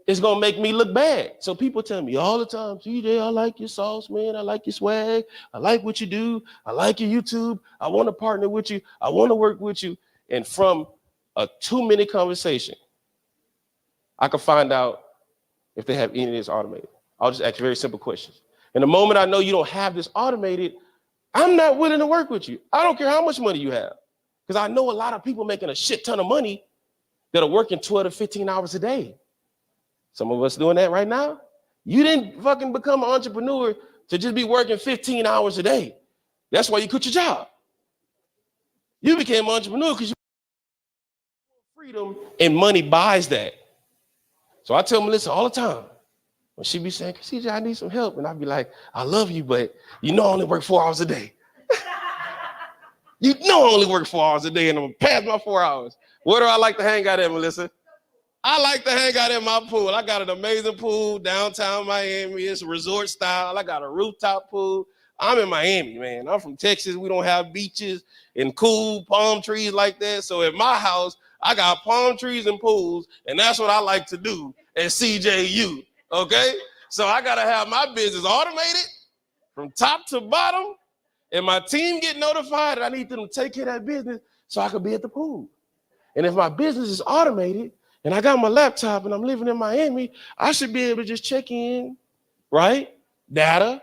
It's going to make me look bad. So people tell me all the time, CJ, I like your sauce, man. I like your swag. I like what you do. I like your YouTube. I want to partner with you. I want to work with you. And from a 2-minute conversation, I can find out if they have any of this automated. I'll just ask very simple questions. And the moment I know you don't have this automated, I'm not willing to work with you. I don't care how much money you have. Because I know a lot of people making a shit ton of money that are working 12 to 15 hours a day. Some of us doing that right now. You didn't fucking become an entrepreneur to just be working 15 hours a day. That's why you quit your job. You became an entrepreneur because you freedom and money buys that. So I tell Melissa all the time, when she be saying, CJ, I need some help. And I be like, I love you, but you know I only work 4 hours a day. You know I only work 4 hours a day and I'm past my 4 hours. Where do I like to hang out at, Melissa? I like to hang out in my pool. I got an amazing pool downtown Miami. It's resort style. I got a rooftop pool. I'm in Miami, man. I'm from Texas. We don't have beaches and cool palm trees like that. So at my house, I got palm trees and pools, and that's what I like to do at CJU, okay? So I got to have my business automated from top to bottom, and my team get notified that I need them to take care of that business so I can be at the pool. And if my business is automated, and I got my laptop and I'm living in Miami, I should be able to just check in, right? Data.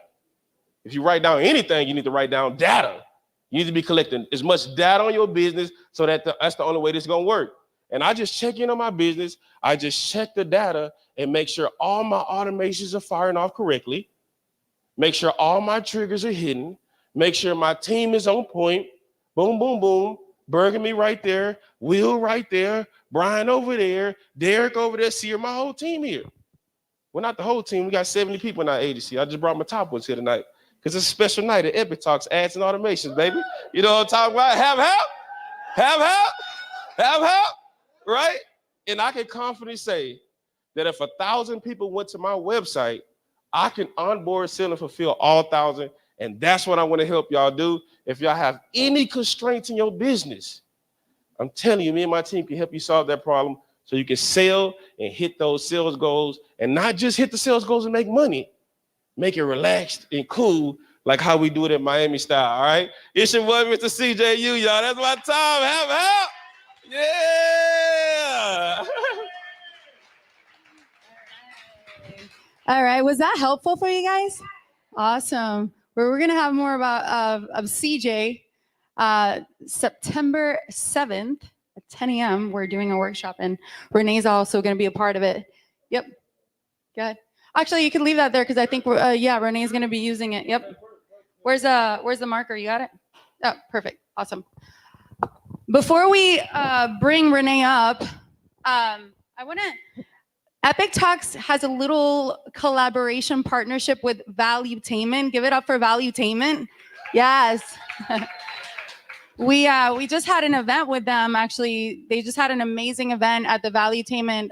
If you write down anything, you need to write down data. You need to be collecting as much data on your business so that that's the only way this is going to work. And I just check in on my business. I just check the data and make sure all my automations are firing off correctly. Make sure all my triggers are hidden. Make sure my team is on point. Boom, boom, boom. Burgundy right there. Will right there. Brian over there, Derek over there, see my whole team here. Well, not the whole team. We got 70 people in our agency. I just brought my top ones here tonight because it's a special night at Epic Talks, ads and automations, baby. You know what I'm talking about? Have help? Have help? Have help? Right? And I can confidently say that if 1,000 people went to my website, I can onboard, sell, and fulfill all 1,000. And that's what I want to help y'all do. If y'all have any constraints in your business, I'm telling you, me and my team can help you solve that problem so you can sell and hit those sales goals and not just hit the sales goals and make money, make it relaxed and cool like how we do it in Miami style, all right? It's your boy, Mr. CJU, y'all. That's my time. Have help. Yeah. All right. Was that helpful for you guys? Awesome. We're going to have more about of CJ. September 7th at 10 a.m. We're doing a workshop and Renee's also going to be a part of it. Yep. Good. Actually, you can leave that there because I think Renee's going to be using it. Yep. Where's the marker? You got it? Oh, perfect. Awesome. Before we bring Renee up, I want to. Epic Talks has a little collaboration partnership with Valuetainment. Give it up for Valuetainment. Yes. We just had an event with them. Actually, they just had an amazing event at the Valuetainment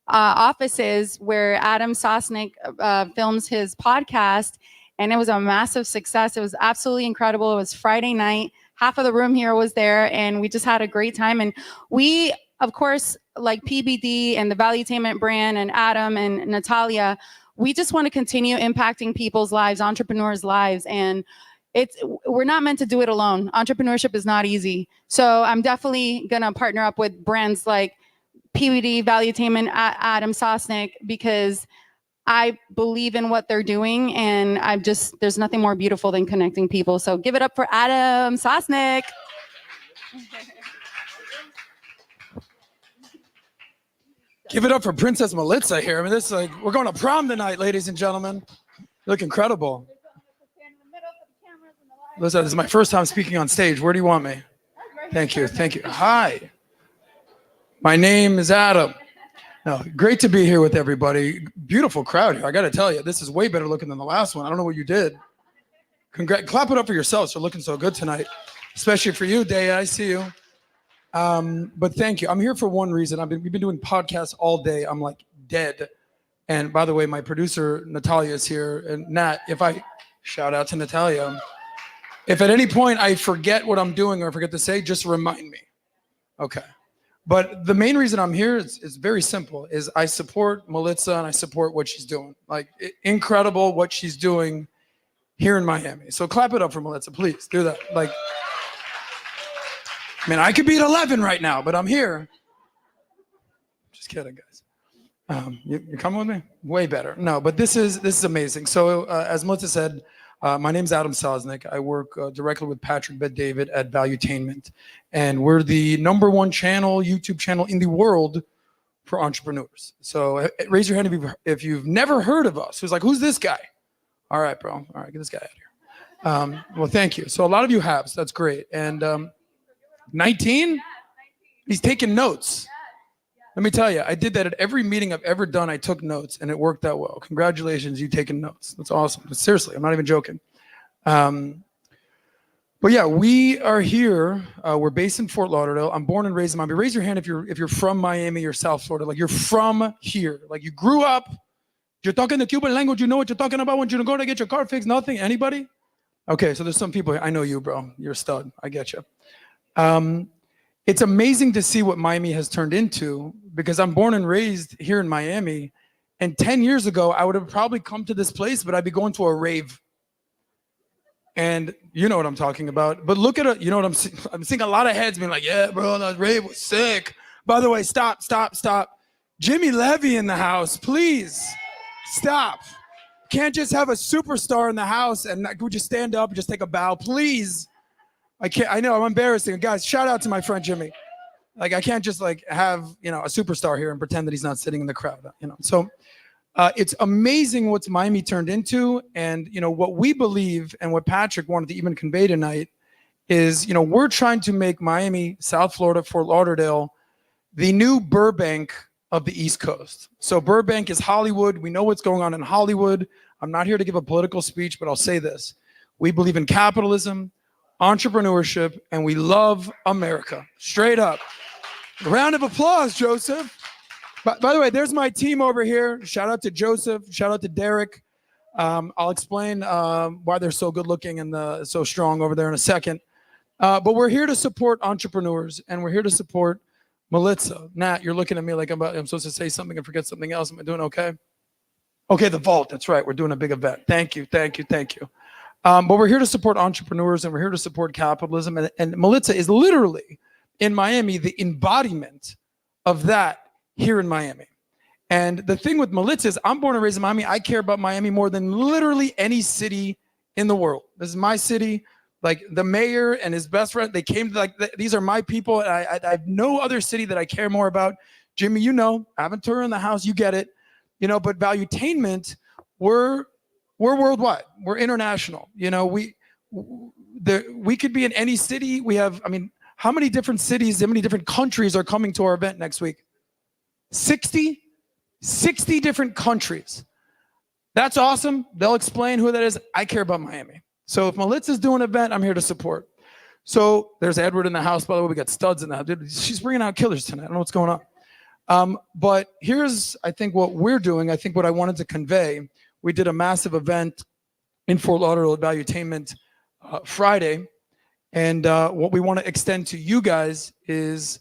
offices where Adam Sosnick films his podcast, and it was a massive success. It was absolutely incredible. It was Friday night. Half of the room here was there, and we just had a great time. And we, of course, like PBD and the Valuetainment brand and Adam and Natalia, we just want to continue impacting people's lives, entrepreneurs' lives. And we're not meant to do it alone. Entrepreneurship is not easy. So I'm definitely going to partner up with brands like PBD, Valuetainment, Adam Sosnick, because I believe in what they're doing, and there's nothing more beautiful than connecting people. So give it up for Adam Sosnick. Give it up for Princess Melitza here. I mean, this is like, we're going to prom tonight, ladies and gentlemen. You look incredible. Listen, this is my first time speaking on stage. Where do you want me? Thank you. Thank you. Hi. My name is Adam. No, great to be here with everybody. Beautiful crowd here. I got to tell you, this is way better looking than the last one. I don't know what you did. Clap it up for yourselves for looking so good tonight, especially for you, Daya. I see you. But thank you. I'm here for one reason. We've been doing podcasts all day. I'm like dead. And by the way, my producer, Natalia, is here. And Nat, shout out to Natalia. If at any point I forget what I'm doing or forget to say, just remind me. Okay. But the main reason I'm here is very simple, is I support Melitza and I support what she's doing. Like, incredible what she's doing here in Miami. So clap it up for Melitza, please. Do that. Like, I mean, I could be at 11 right now, but I'm here. Just kidding, guys. You coming with me? Way better. No, but this is amazing. So as Melitza said, my name's Adam Sosnick. I work directly with Patrick Bet-David at Valuetainment, and we're the #1 YouTube channel in the world for entrepreneurs. So raise your hand if you've never heard of us. Who's like, who's this guy? All right, bro. All right, get this guy out of here. Well, thank you. So a lot of you have, so that's great. And 19? He's taking notes. Let me tell you, I did that at every meeting I've ever done. I took notes, and it worked out well. Congratulations, you taking notes. That's awesome. Seriously, I'm not even joking. But yeah, we are here. We're based in Fort Lauderdale. I'm born and raised in Miami. Raise your hand if you're from Miami or South Florida. Like, you're from here. Like, you grew up. You're talking the Cuban language. You know what you're talking about when you go to get your car fixed. Nothing. Anybody? Okay, so there's some people here. I know you, bro. You're a stud. I get you. It's amazing to see what Miami has turned into, because I'm born and raised here in Miami, and 10 years ago, I would have probably come to this place, but I'd be going to a rave. And you know what I'm talking about. But look at it, you know what I'm seeing? I'm seeing a lot of heads being like, yeah, bro, that rave was sick. By the way, stop. Jimmy Levy in the house, please, stop. Can't just have a superstar in the house and would you stand up and just take a bow, please? I can't. I know I'm embarrassing, guys. Shout out to my friend Jimmy. Like, I can't just like have a superstar here and pretend that he's not sitting in the crowd. So it's amazing what's Miami turned into, and what we believe and what Patrick wanted to even convey tonight is we're trying to make Miami, South Florida, Fort Lauderdale, the new Burbank of the East Coast. So Burbank is Hollywood. We know what's going on in Hollywood. I'm not here to give a political speech, but I'll say this: we believe in capitalism, entrepreneurship, and we love America. Straight up. A round of applause, Joseph. By the way, there's my team over here. Shout out to Joseph. Shout out to Derek. I'll explain why they're so good looking and so strong over there in a second. But we're here to support entrepreneurs, and we're here to support Melitza. Nat, you're looking at me like I'm supposed to say something and forget something else. Am I doing okay? Okay, the vault. That's right. We're doing a big event. Thank you. But we're here to support entrepreneurs, and we're here to support capitalism. And Melitza is literally, in Miami, the embodiment of that here in Miami. And the thing with Melitza is, I'm born and raised in Miami. I care about Miami more than literally any city in the world. This is my city. Like, the mayor and his best friend, they came to, these are my people. And I have no other city that I care more about. Jimmy, Aventura in the house, you get it. But Valuetainment, we're worldwide. We're international. We could be in any city. We have, how many different cities, how many different countries are coming to our event next week? 60 different countries. That's awesome. They'll explain who that is. I care about Miami. So if Melitza's doing an event, I'm here to support. So there's Edward in the house. By the way, we got studs in the house. She's bringing out killers tonight. I don't know what's going on. But here's, I think, what we're doing. I think what I wanted to convey. We did a massive event in Fort Lauderdale at Valuetainment Friday. And what we want to extend to you guys is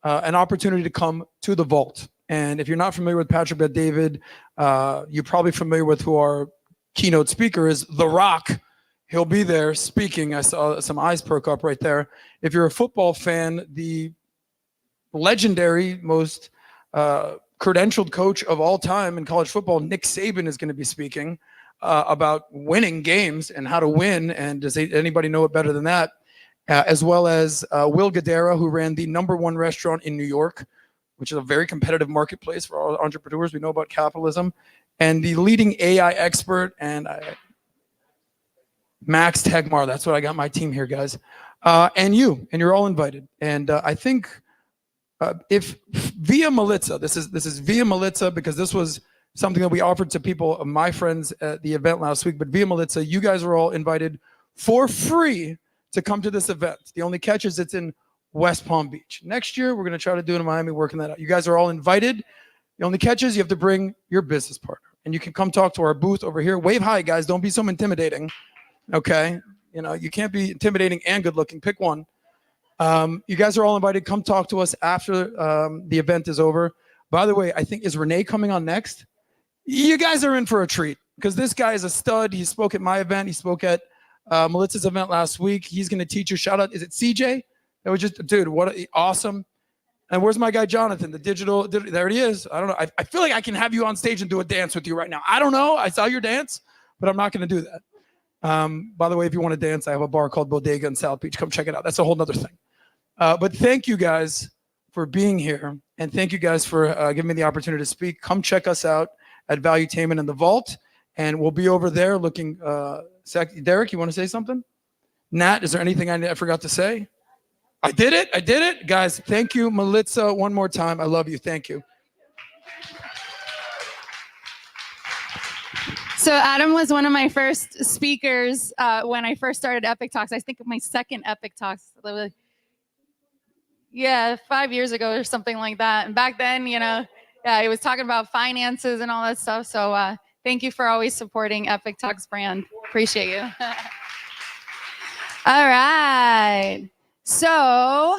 an opportunity to come to the vault. And if you're not familiar with Patrick Bet-David, you're probably familiar with who our keynote speaker is, The Rock. He'll be there speaking. I saw some eyes perk up right there. If you're a football fan, the legendary, most credentialed coach of all time in college football, Nick Saban, is going to be speaking about winning games and how to win. And does anybody know it better than that? As well as Will Guidara, who ran the #1 restaurant in New York, which is a very competitive marketplace for all entrepreneurs. We know about capitalism. And the leading AI expert, and Max Tegmar. That's what I got my team here, guys. And you're all invited. And I think if via Melitza, this is via Melitza, because this was something that we offered to people, my friends at the event last week, but via Melitza, you guys are all invited for free to come to this event. The only catch is it's in West Palm Beach. Next year, we're going to try to do it in Miami, working that out. You guys are all invited. The only catch is you have to bring your business partner. And you can come talk to our booth over here. Wave hi, guys. Don't be so intimidating. Okay? You know, you can't be intimidating and good looking. Pick one. You guys are all invited. Come talk to us after the event is over. By the way, I think, is Renee coming on next? You guys are in for a treat, because this guy is a stud. He spoke at my event. He spoke at Melitza's event last week. He's going to teach you. Shout out. Is it CJ? That was just, dude, awesome. And where's my guy, Jonathan, the digital, there he is. I don't know. I feel like I can have you on stage and do a dance with you right now. I don't know. I saw your dance, but I'm not going to do that. By the way, if you want to dance, I have a bar called Bodega in South Beach. Come check it out. That's a whole nother thing. But thank you guys for being here. And thank you guys for giving me the opportunity to speak. Come check us out at Valuetainment in the Vault. And we'll be over there looking. Derek, you want to say something? Nat, is there anything I forgot to say? I did it. Guys, thank you. Melitza, one more time. I love you. Thank you. So Adam was one of my first speakers when I first started Epic Talks. I think my second Epic Talks. Yeah, 5 years ago or something like that. And back then, he was talking about finances and all that stuff. So thank you for always supporting Epic Talks brand. Appreciate you. All right. So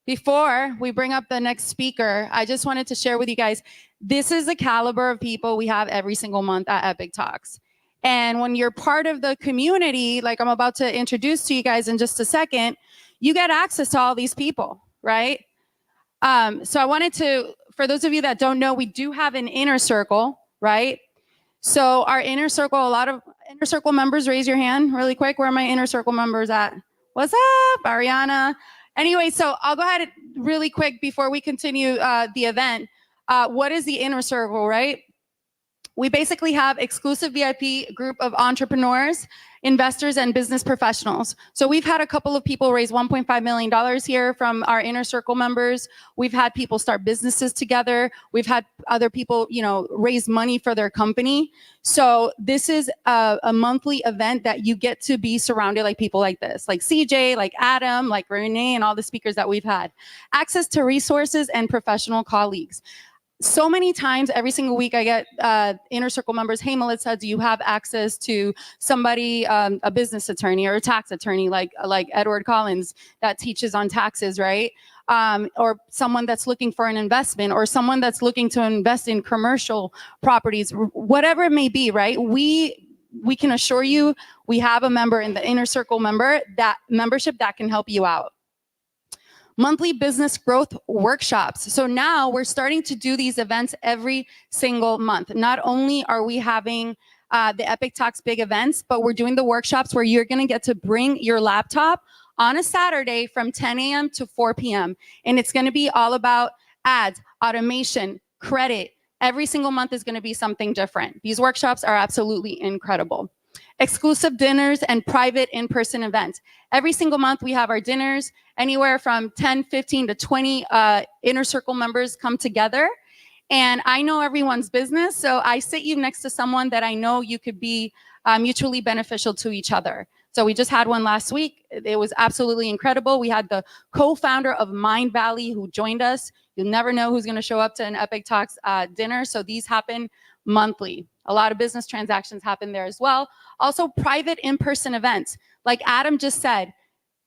before we bring up the next speaker, I just wanted to share with you guys, this is the caliber of people we have every single month at Epic Talks. And when you're part of the community, like I'm about to introduce to you guys in just a second, you get access to all these people, right? So I wanted to, for those of you that don't know, we do have an inner circle, right? So our inner circle, a lot of inner circle members, raise your hand really quick. Where are my inner circle members at? What's up, Ariana? Anyway, so I'll go ahead really quick before we continue the event. What is the inner circle, right? We basically have exclusive VIP group of entrepreneurs, investors, and business professionals. So we've had a couple of people raise $1.5 million here from our inner circle members. We've had people start businesses together. We've had other people, raise money for their company. So this is a monthly event that you get to be surrounded like people like this, like CJ, like Adam, like Renee, and all the speakers that we've had. Access to resources and professional colleagues. So many times, every single week, I get inner circle members, hey, Melitza, do you have access to somebody, a business attorney or a tax attorney like Edward Collins that teaches on taxes, right? Or someone that's looking for an investment, or someone that's looking to invest in commercial properties, whatever it may be, right? We can assure you we have a member in the inner circle membership that can help you out. Monthly business growth workshops. So now we're starting to do these events every single month. Not only are we having the Epic Talks big events, but we're doing the workshops where you're going to get to bring your laptop on a Saturday from 10 a.m. to 4 p.m. And it's going to be all about ads, automation, credit. Every single month is going to be something different. These workshops are absolutely incredible. Exclusive dinners and private in-person events. Every single month we have our dinners, anywhere from 10, 15 to 20 inner circle members come together. And I know everyone's business, so I sit you next to someone that I know you could be mutually beneficial to each other. So we just had one last week. It was absolutely incredible. We had the co-founder of Mind Valley who joined us. You'll never know who's going to show up to an Epic Talks dinner. So these happen monthly. A lot of business transactions happen there as well. Also, private in-person events. Like Adam just said,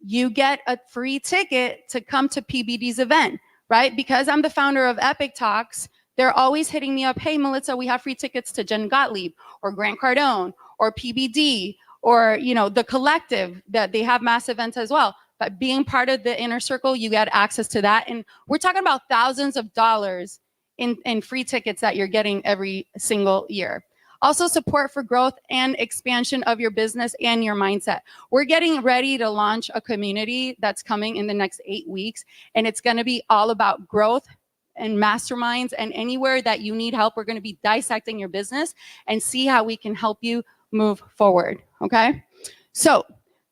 you get a free ticket to come to PBD's event, right? Because I'm the founder of Epic Talks, they're always hitting me up, hey, Melissa, we have free tickets to Jen Gottlieb or Grant Cardone or PBD or, you know, the collective, that they have mass events as well. But being part of the inner circle, you get access to that. And we're talking about thousands of dollars in free tickets that you're getting every single year. Also, support for growth and expansion of your business and your mindset. We're getting ready to launch a community that's coming in the next 8 weeks, and it's going to be all about growth and masterminds, and anywhere that you need help, we're going to be dissecting your business and see how we can help you move forward, okay? So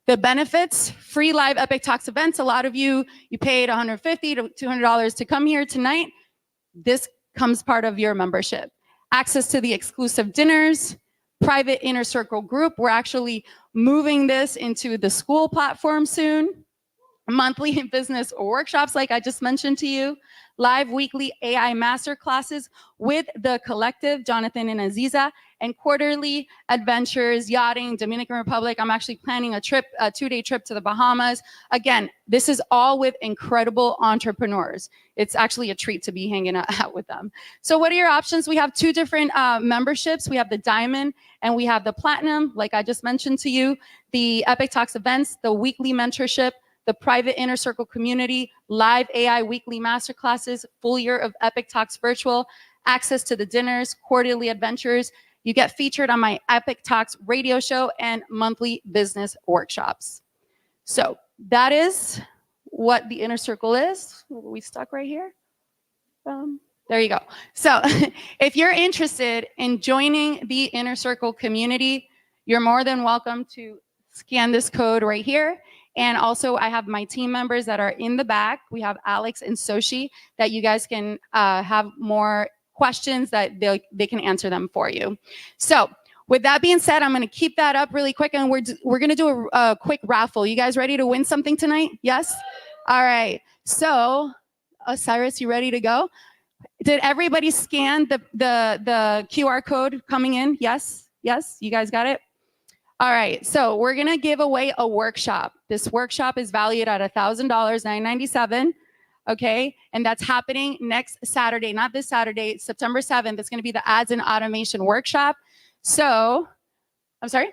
the benefits, free live Epic Talks events. A lot of you paid $150 to $200 to come here tonight. This comes part of your membership. Access to the exclusive dinners, private inner circle group. We're actually moving this into the school platform soon. Monthly business workshops, like I just mentioned to you. Live weekly AI master classes with the collective, Jonathan and Aziza, and quarterly adventures, yachting, Dominican Republic. I'm actually planning a trip, a 2-day trip to the Bahamas. Again, this is all with incredible entrepreneurs. It's actually a treat to be hanging out with them. So what are your options? We have 2 different memberships. We have the Diamond and we have the Platinum, like I just mentioned to you. The Epic Talks events, the weekly mentorship, the private inner circle community, live AI weekly masterclasses, full year of Epic Talks virtual, access to the dinners, quarterly adventures. You get featured on my Epic Talks radio show and monthly business workshops. So that is what the inner circle is. Are we stuck right here? There you go. So if you're interested in joining the inner circle community, you're more than welcome to scan this code right here. And also I have my team members that are in the back. We have Alex and Soshi that you guys can have more questions that they can answer them for you. So with that being said, I'm gonna keep that up really quick, and we're gonna do a quick raffle. You guys ready to win something tonight? Yes? All right, so Cyrus, you ready to go? Did everybody scan the QR code coming in? Yes, yes, you guys got it? All right, so we're gonna give away a workshop. This workshop is valued at $1,000, $997, okay? And that's happening next Saturday, not this Saturday, September 7th. It's gonna be the ads and automation workshop. So, I'm sorry?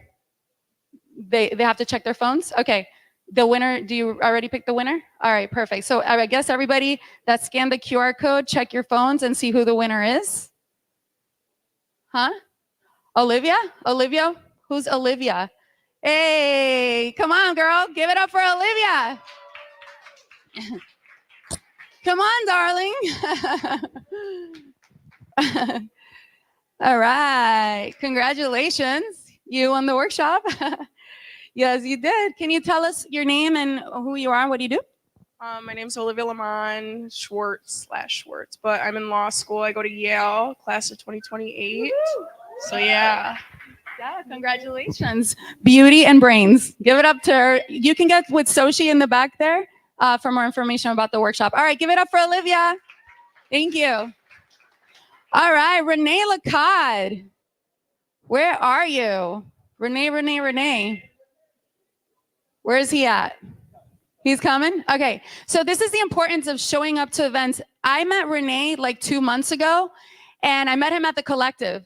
They have to check their phones? Okay, the winner, do you already pick the winner? All right, perfect. So I guess everybody that scanned the QR code, check your phones and see who the winner is. Huh? Olivia? Olivia? Who's Olivia? Hey, come on, girl. Give it up for Olivia. Come on, darling. All right. Congratulations. You won the workshop. Yes, you did. Can you tell us your name and who you are? What do you do? My name's Olivia Lamont Schwartz, but I'm in law school. I go to Yale, class of 2028. Woo! So yeah. Yeah, congratulations. Beauty and brains. Give it up to her. You can get with Soshi in the back there for more information about the workshop. All right, give it up for Olivia. Thank you. All right, Renee Lacade. Where are you? Renee. Where is he at? He's coming? Okay, so this is the importance of showing up to events. I met Renee like 2 months ago, and I met him at the collective.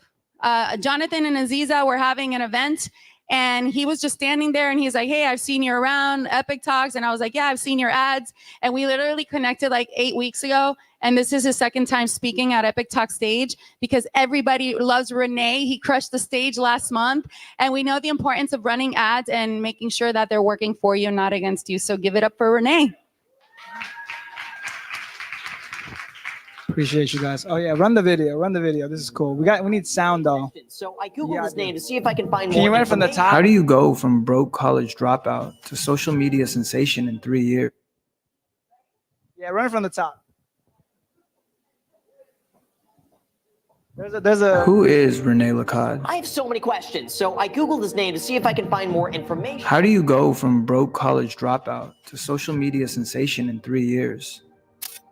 Jonathan and Aziza were having an event, and he was just standing there, and he's like, hey, I've seen you around Epic Talks. And I was like, yeah, I've seen your ads. And we literally connected like 8 weeks ago. And this is his second time speaking at Epic Talk stage because everybody loves Renee. He crushed the stage last month. And we know the importance of running ads and making sure that they're working for you, not against you. So give it up for Renee. Appreciate you guys. Oh yeah, run the video. This is cool. We need sound though. So I googled his name to see if I can find more. Can you run it from the top? How do you go from broke college dropout to social media sensation in 3 years? Yeah, run it from the top. There's a. Who is Renee Lacade? I have so many questions, so I googled his name to see if I can find more information. How do you go from broke college dropout to social media sensation in 3 years?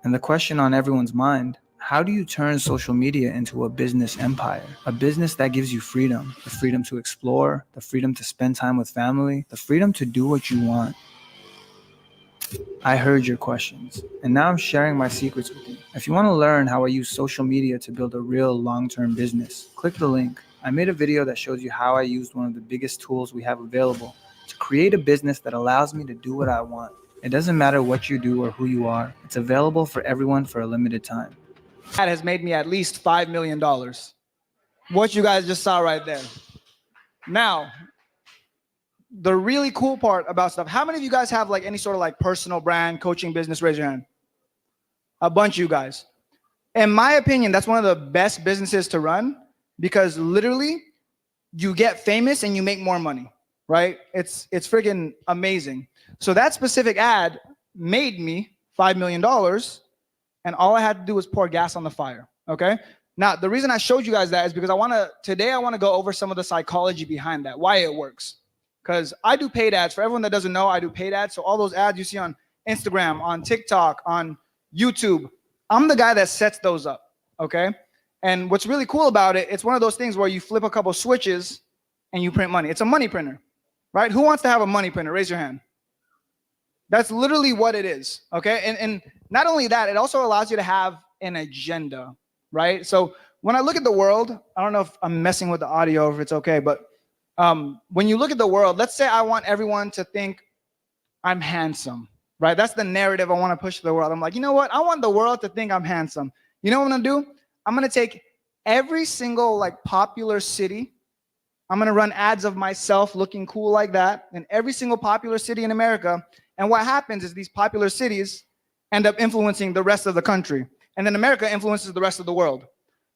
And the question on everyone's mind, How do you turn social media into a business empire? A business that gives you freedom, the freedom to explore, the freedom to spend time with family, the freedom to do what you want. I heard your questions, and now I'm sharing my secrets with you. If you want to learn how I use social media to build a real long-term business, click the link. I made a video that shows you how I used one of the biggest tools we have available to create a business that allows me to do what I want. It doesn't matter what you do or who you are. It's available for everyone for a limited time. That has made me at least $5 million. What you guys just saw right there. Now, the really cool part about stuff, how many of you guys have like any sort of like personal brand coaching business? Raise your hand. A bunch of you guys. In my opinion, that's one of the best businesses to run because literally you get famous and you make more money, right? It's freaking amazing. So that specific ad made me $5 million and all I had to do was pour gas on the fire, okay? Now, the reason I showed you guys that is because today I want to go over some of the psychology behind that, why it works. Because I do paid ads. For everyone that doesn't know, I do paid ads. So all those ads you see on Instagram, on TikTok, on YouTube, I'm the guy that sets those up, okay? And what's really cool about it, it's one of those things where you flip a couple switches and you print money. It's a money printer, right? Who wants to have a money printer? Raise your hand. That's literally what it is, okay? And not only that, it also allows you to have an agenda, right? So when I look at the world, I don't know if I'm messing with the audio, if it's okay, but when you look at the world, let's say I want everyone to think I'm handsome, right? That's the narrative I want to push to the world. I'm like, you know what? I want the world to think I'm handsome. You know what I'm going to do? I'm going to take every single like popular city. I'm going to run ads of myself looking cool like that in every single popular city in America. And what happens is these popular cities end up influencing the rest of the country. And then America influences the rest of the world.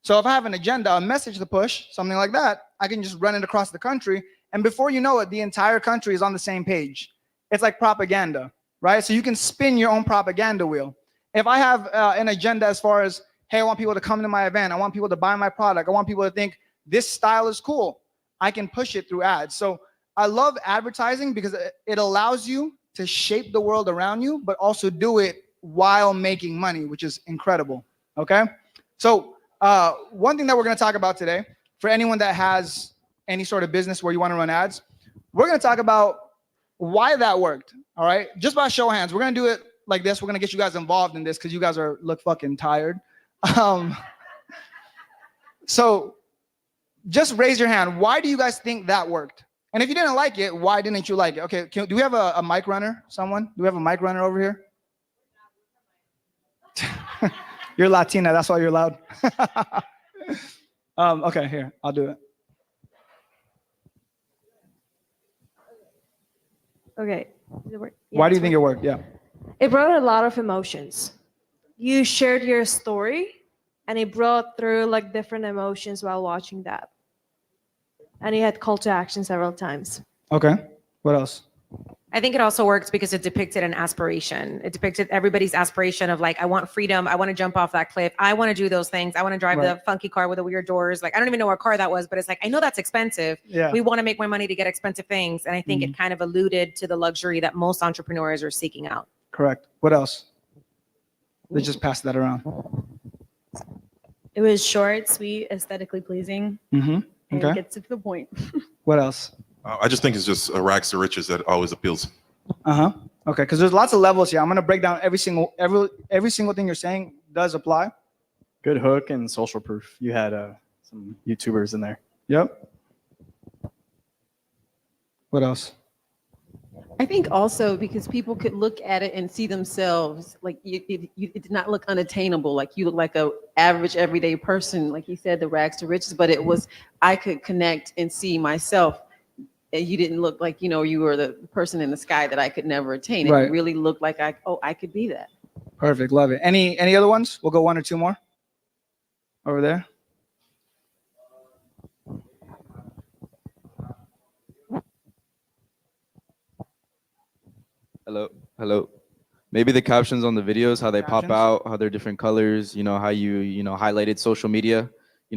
So if I have an agenda, a message to push, something like that, I can just run it across the country. And before you know it, the entire country is on the same page. It's like propaganda, right? So you can spin your own propaganda wheel. If I have an agenda as far as, hey, I want people to come to my event. I want people to buy my product. I want people to think this style is cool. I can push it through ads. So I love advertising because it allows you to shape the world around you, but also do it while making money, which is incredible, okay? So one thing that we're going to talk about today, for anyone that has any sort of business where you want to run ads, we're going to talk about why that worked. All right. Just by show of hands, we're going to do it like this. We're going to get you guys involved in this because you guys look fucking tired. So just raise your hand. Why do you guys think that worked? And if you didn't like it, why didn't you like it? Okay. Do we have a mic runner? Someone? Do we have a mic runner over here? You're Latina, that's why you're loud. Okay, here, I'll do it. Okay. Does it work? Yeah, Why do you think it worked? Yeah. It brought a lot of emotions. You shared your story, and it brought through like different emotions while watching that. And it had call to action several times. Okay, what else? I think it also works because it depicted an aspiration. It depicted everybody's aspiration of like, I want freedom. I want to jump off that cliff. I want to do those things. I want to drive the funky car with the weird doors. Like, I don't even know what car that was, but it's like, I know that's expensive. Yeah. We want to make more money to get expensive things. And I think it kind of alluded to the luxury that most entrepreneurs are seeking out. Correct. What else? Let's just pass that around. It was short, sweet, aesthetically pleasing. Mm-hmm. And Okay. gets to the point. What else? I just think it's just a rags to riches that always appeals. Uh-huh. Okay, because there's lots of levels here. I'm gonna break down every single thing you're saying does apply. Good hook and social proof. You had some YouTubers in there. Yep. What else? I think also because people could look at it and see themselves, like it did not look unattainable. Like you look like a average everyday person, like you said, the rags to riches, but it was, I could connect and see myself. And you didn't look like, you were the person in the sky that I could never attain. It Right. really looked like I could be that. Perfect. Love it. Any other ones? We'll go one or two more. Over there. Hello. Maybe the captions on the videos, how they pop out, how they're different colors, how you highlighted social media,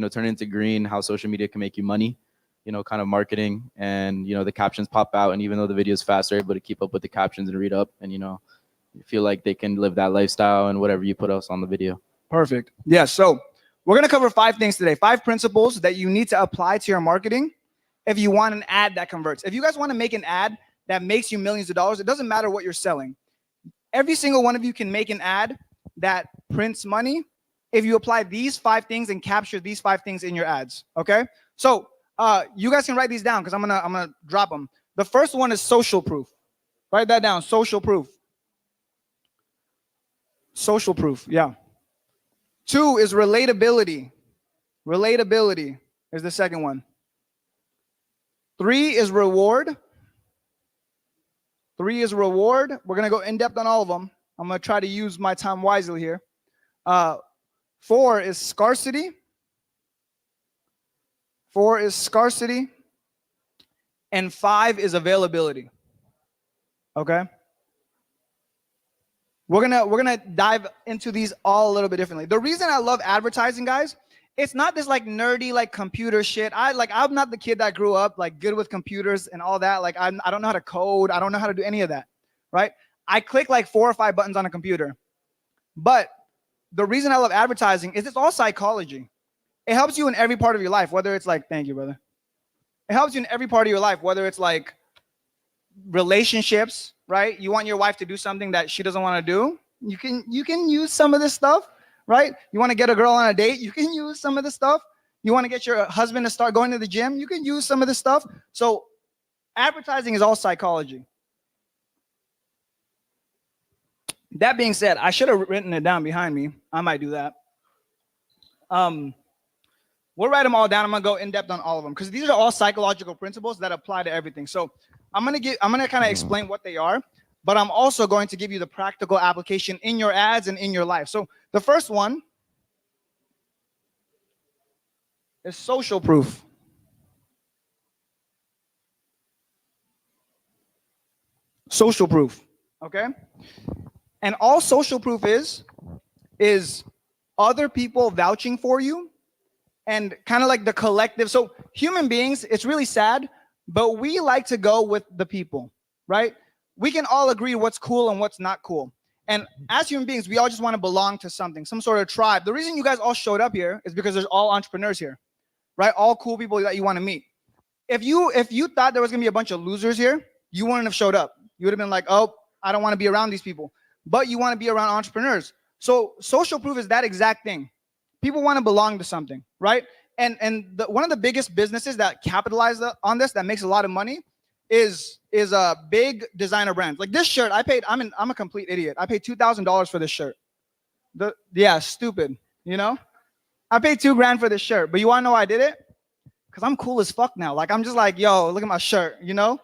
turn it into green, how social media can make you money, kind of marketing, and, the captions pop out. And even though the video is fast, they're able to keep up with the captions and read up and, you feel like they can live that lifestyle and whatever you put else on the video. Perfect. Yeah, so we're going to cover 5 things today, 5 principles that you need to apply to your marketing if you want an ad that converts. If you guys want to make an ad that makes you millions of dollars, it doesn't matter what you're selling. Every single one of you can make an ad that prints money if you apply these 5 things and capture these 5 things in your ads, okay? So you guys can write these down because I'm gonna drop them. The first one is social proof. Write that down, social proof. Social proof, yeah. 2 is relatability. Relatability is the second one. 3 is reward. 3 is reward. We're going to go in depth on all of them. I'm going to try to use my time wisely here. 4 is scarcity. 4 is scarcity. And 5 is availability. Okay? We're gonna dive into these all a little bit differently. The reason I love advertising, guys, it's not this like nerdy like computer shit. I'm not the kid that grew up like good with computers and all that. Like I don't know how to code. I don't know how to do any of that, right? I click like 4 or 5 buttons on a computer. But the reason I love advertising is it's all psychology. It helps you in every part of your life, whether it's like, thank you, brother. It helps you in every part of your life, whether it's like relationships, right? You want your wife to do something that she doesn't want to do. You can use some of this stuff, right? You want to get a girl on a date, you can use some of this stuff. You want to get your husband to start going to the gym, you can use some of this stuff. So advertising is all psychology. That being said, I should have written it down behind me. I might do that. We'll write them all down. I'm gonna go in depth on all of them because these are all psychological principles that apply to everything. So I'm gonna kind of explain what they are, but I'm also going to give you the practical application in your ads and in your life. So the first one is social proof. Social proof, okay? And all social proof is other people vouching for you and kind of like the collective. So human beings, it's really sad, but we like to go with the people, right? We can all agree what's cool and what's not cool. And as human beings, we all just want to belong to something, some sort of tribe. The reason you guys all showed up here is because there's all entrepreneurs here, right? All cool people that you want to meet. If you thought there was gonna be a bunch of losers here, you wouldn't have showed up. You would have been like, oh, I don't want to be around these people. But you want to be around entrepreneurs. So social proof is that exact thing. People want to belong to something, right? And one of the biggest businesses that capitalize on this, that makes a lot of money, is a big designer brand. Like this shirt, I'm a complete idiot. I paid $2,000 for this shirt. Yeah, stupid, you know? I paid $2,000 for this shirt, but you want to know why I did it? Because I'm cool as fuck now. Like I'm just like, yo, look at my shirt, you know?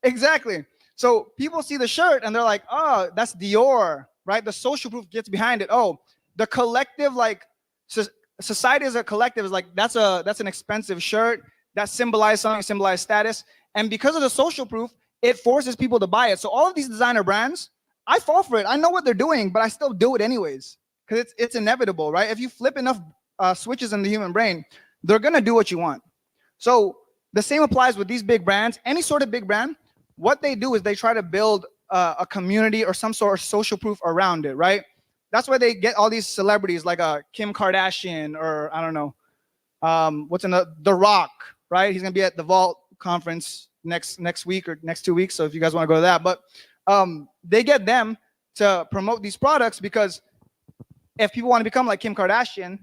Exactly. So people see the shirt and they're like, oh, that's Dior, right? The social proof gets behind it. Oh, the collective, like society as a collective is like, that's an expensive shirt that symbolizes something, symbolizes status. And because of the social proof, it forces people to buy it. So all of these designer brands, I fall for it. I know what they're doing, but I still do it anyways because it's inevitable, right? If you flip enough switches in the human brain, they're gonna do what you want. So the same applies with these big brands. Any sort of big brand, what they do is they try to build a community or some sort of social proof around it, right? That's why they get all these celebrities like Kim Kardashian or I don't know, The Rock, right? He's gonna be at the Vault conference next week or next 2 weeks. So if you guys want to go to that, but they get them to promote these products because if people want to become like Kim Kardashian,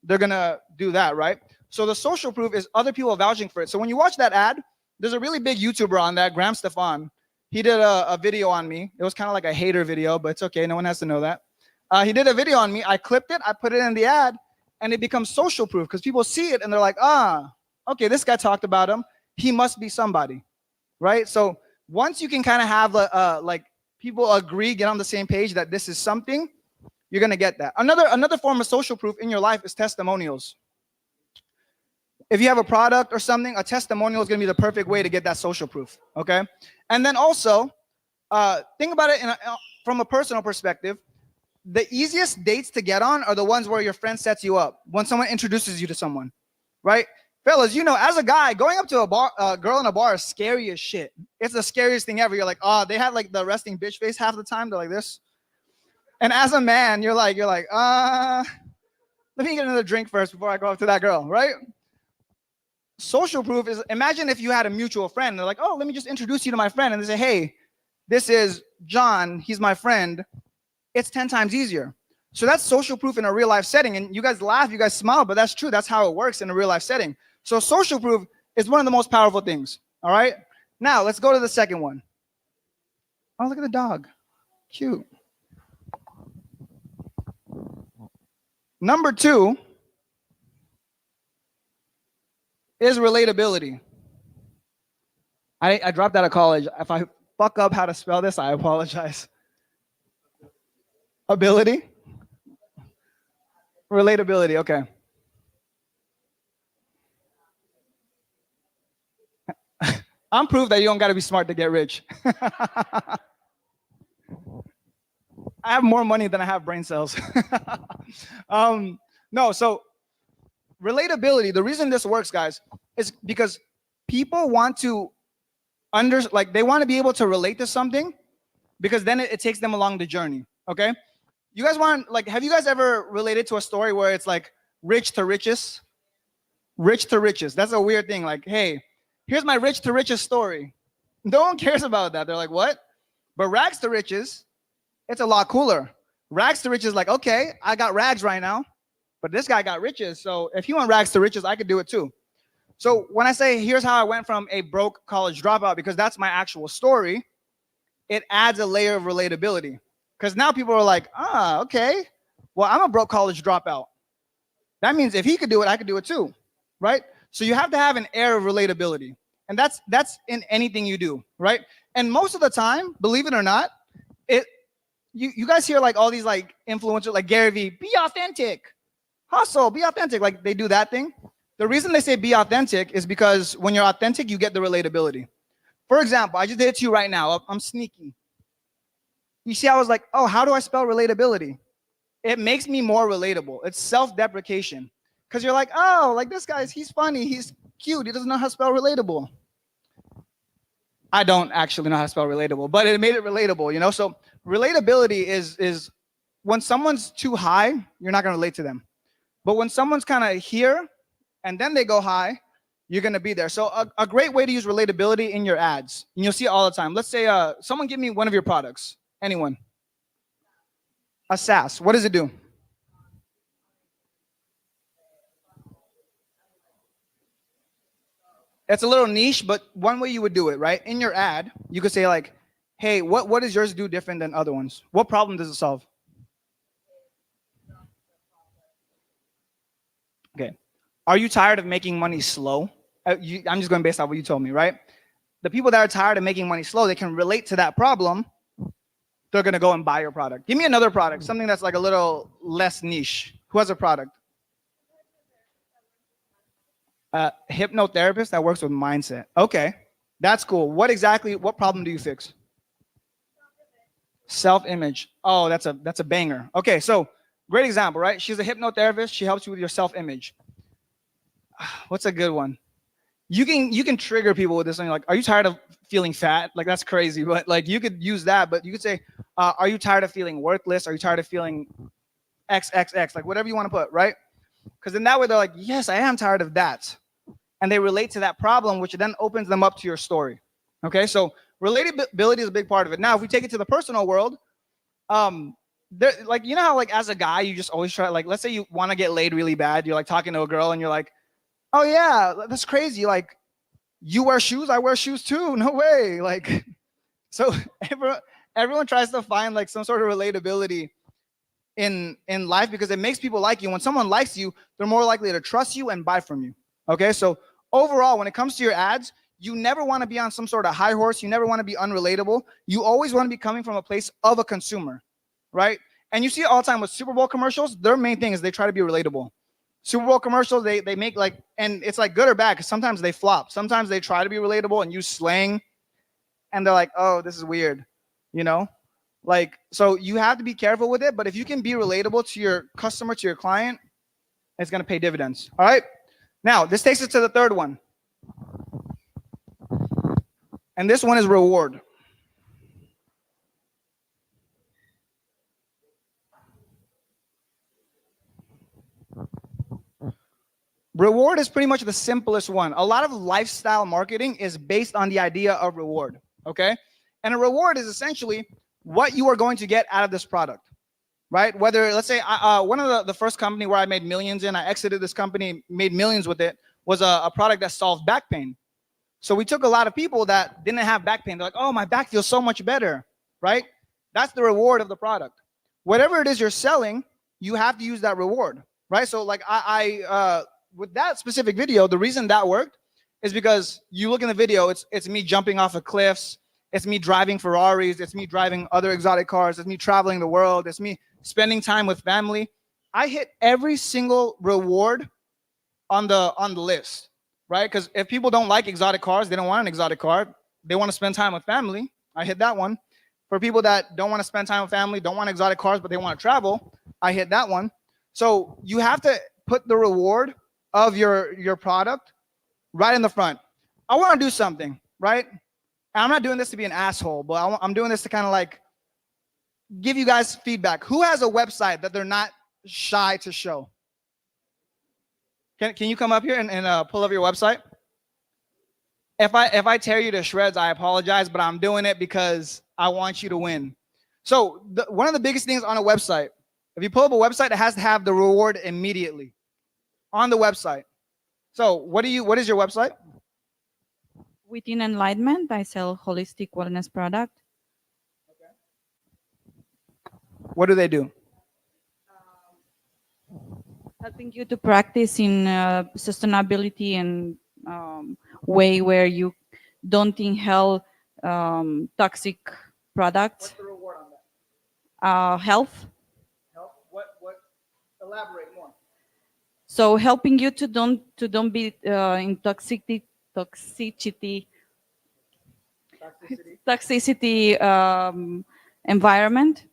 they're gonna do that, right? So the social proof is other people vouching for it. So when you watch that ad, there's a really big YouTuber on that, Graham Stefan. He did a video on me. It was kind of like a hater video, but it's okay. No one has to know that. He did a video on me. I clipped it. I put it in the ad, and it becomes social proof because people see it and they're like, okay, this guy talked about him. He must be somebody, right? So once you can kind of have like people agree, get on the same page that this is something, you're gonna get that. Another form of social proof in your life is testimonials. If you have a product or something, a testimonial is going to be the perfect way to get that social proof, okay? And then also, think about it from a personal perspective. The easiest dates to get on are the ones where your friend sets you up, when someone introduces you to someone, right? Fellas, you know, as a guy, going up to a girl in a bar is scary as shit. It's the scariest thing ever. You're like, oh, they have like the resting bitch face half the time. They're like this. And as a man, you're like, let me get another drink first before I go up to that girl, right? Social proof is, imagine if you had a mutual friend. And they're like, oh, let me just introduce you to my friend. And they say, hey, this is John. He's my friend. It's 10 times easier. So that's social proof in a real life setting. And you guys laugh, you guys smile, but that's true. That's how it works in a real life setting. So social proof is one of the most powerful things. All right. Now let's go to the second one. Oh, look at the dog. Cute. Number 2 is relatability. I dropped out of college. If I fuck up how to spell this, I apologize. Ability? Relatability, okay. I'm proof that you don't got to be smart to get rich. I have more money than I have brain cells. No, so relatability, the reason this works, guys, is because people want to they want to be able to relate to something, because then it takes them along the journey. Okay, you guys want, like, have you guys ever related to a story where it's like rich to riches? Rich to riches. That's a weird thing. Like, hey, here's my rich to riches story. No one cares about that. They're like, what? But rags to riches, it's a lot cooler. Rags to riches, like, okay, I got rags right now, but this guy got riches. So if he went rags to riches, I could do it too. So when I say here's how I went from a broke college dropout, because that's my actual story, it adds a layer of relatability. Because now people are like, okay, well, I'm a broke college dropout. That means if he could do it, I could do it too, right? So you have to have an air of relatability. And that's in anything you do, right? And most of the time, believe it or not, you guys hear like all these like influencers like Gary Vee, be authentic, hustle, be authentic. Like they do that thing. The reason they say be authentic is because when you're authentic, you get the relatability. For example, I just did it to you right now. I'm sneaky. You see, I was like, oh, how do I spell relatability? It makes me more relatable. It's self-deprecation. Because you're like, oh, like this guy's, he's funny, he's cute, he doesn't know how to spell relatable. I don't actually know how to spell relatable, but it made it relatable, you know? So relatability is when someone's too high, you're not gonna relate to them. But when someone's kind of here and then they go high, you're gonna be there. So a great way to use relatability in your ads, and you'll see it all the time. Let's say someone give me one of your products. Anyone? A SaaS. What does it do? It's a little niche, but one way you would do it, right? In your ad, you could say like, hey, what does yours do different than other ones? What problem does it solve? Okay. Are you tired of making money slow? I'm just going based off what you told me, right? The people that are tired of making money slow, they can relate to that problem. They're going to go and buy your product. Give me another product, something that's like a little less niche. Who has a product? Hypnotherapist that works with mindset. Okay, that's cool. What problem do you fix? Self-image. Oh, that's a banger. Okay, so great example, right? She's a hypnotherapist. She helps you with your self-image. What's a good one? You can trigger people with this one. Like, are you tired of feeling fat? Like, that's crazy, but like you could use that. But you could say, are you tired of feeling worthless? Are you tired of feeling XXX? Like whatever you want to put, right? Because in that way, they're like, yes, I am tired of that. And they relate to that problem, which then opens them up to your story. Okay, so relatability is a big part of it. Now, if we take it to the personal world, like, you know how like as a guy, you just always try, like, let's say you want to get laid really bad. You're like talking to a girl and you're like, oh yeah, that's crazy. Like, you wear shoes, I wear shoes too. No way. Like, so everyone tries to find like some sort of relatability in life because it makes people like you. When someone likes you, they're more likely to trust you and buy from you. Okay, so overall, when it comes to your ads, you never want to be on some sort of high horse. You never want to be unrelatable. You always want to be coming from a place of a consumer, right? And you see it all the time with Super Bowl commercials. Their main thing is they try to be relatable. Super Bowl commercials, they make like, and it's like good or bad because sometimes they flop. Sometimes they try to be relatable and use slang, and they're like, oh, this is weird, you know? Like, so you have to be careful with it. But if you can be relatable to your customer, to your client, it's going to pay dividends. All right. Now, this takes us to the third one. And this one is reward. Reward is pretty much the simplest one. A lot of lifestyle marketing is based on the idea of reward, okay? And a reward is essentially what you are going to get out of this product, right? Whether, let's say, one of the first company where I made millions in, I exited this company, made millions with it, was a product that solved back pain. So we took a lot of people that didn't have back pain. They're like, oh, my back feels so much better, right? That's the reward of the product. Whatever it is you're selling, you have to use that reward, right? So like with that specific video, the reason that worked is because you look in the video, it's me jumping off of cliffs, it's me driving Ferraris, it's me driving other exotic cars, it's me traveling the world, it's me spending time with family. I hit every single reward on the list, right? Because if people don't like exotic cars, they don't want an exotic car, they want to spend time with family, I hit that one. For people that don't want to spend time with family, don't want exotic cars, but they want to travel, I hit that one. So you have to put the reward of your product right in the front. I want to do something, right? And I'm not doing this to be an asshole, but I'm doing this to kind of like give you guys feedback. Who has a website that they're not shy to show? Can you come up here and pull up your website? If I tear you to shreds, I apologize, but I'm doing it because I want you to win. So one of the biggest things on a website, if you pull up a website, it has to have the reward immediately on the website. So what is your website? Within Enlightenment, I sell holistic wellness product. What do they do? Helping you to practice in sustainability and way where you don't inhale toxic products. What's the reward on that? Health. Health. What? Elaborate more. So helping you to don't be in toxicity environment.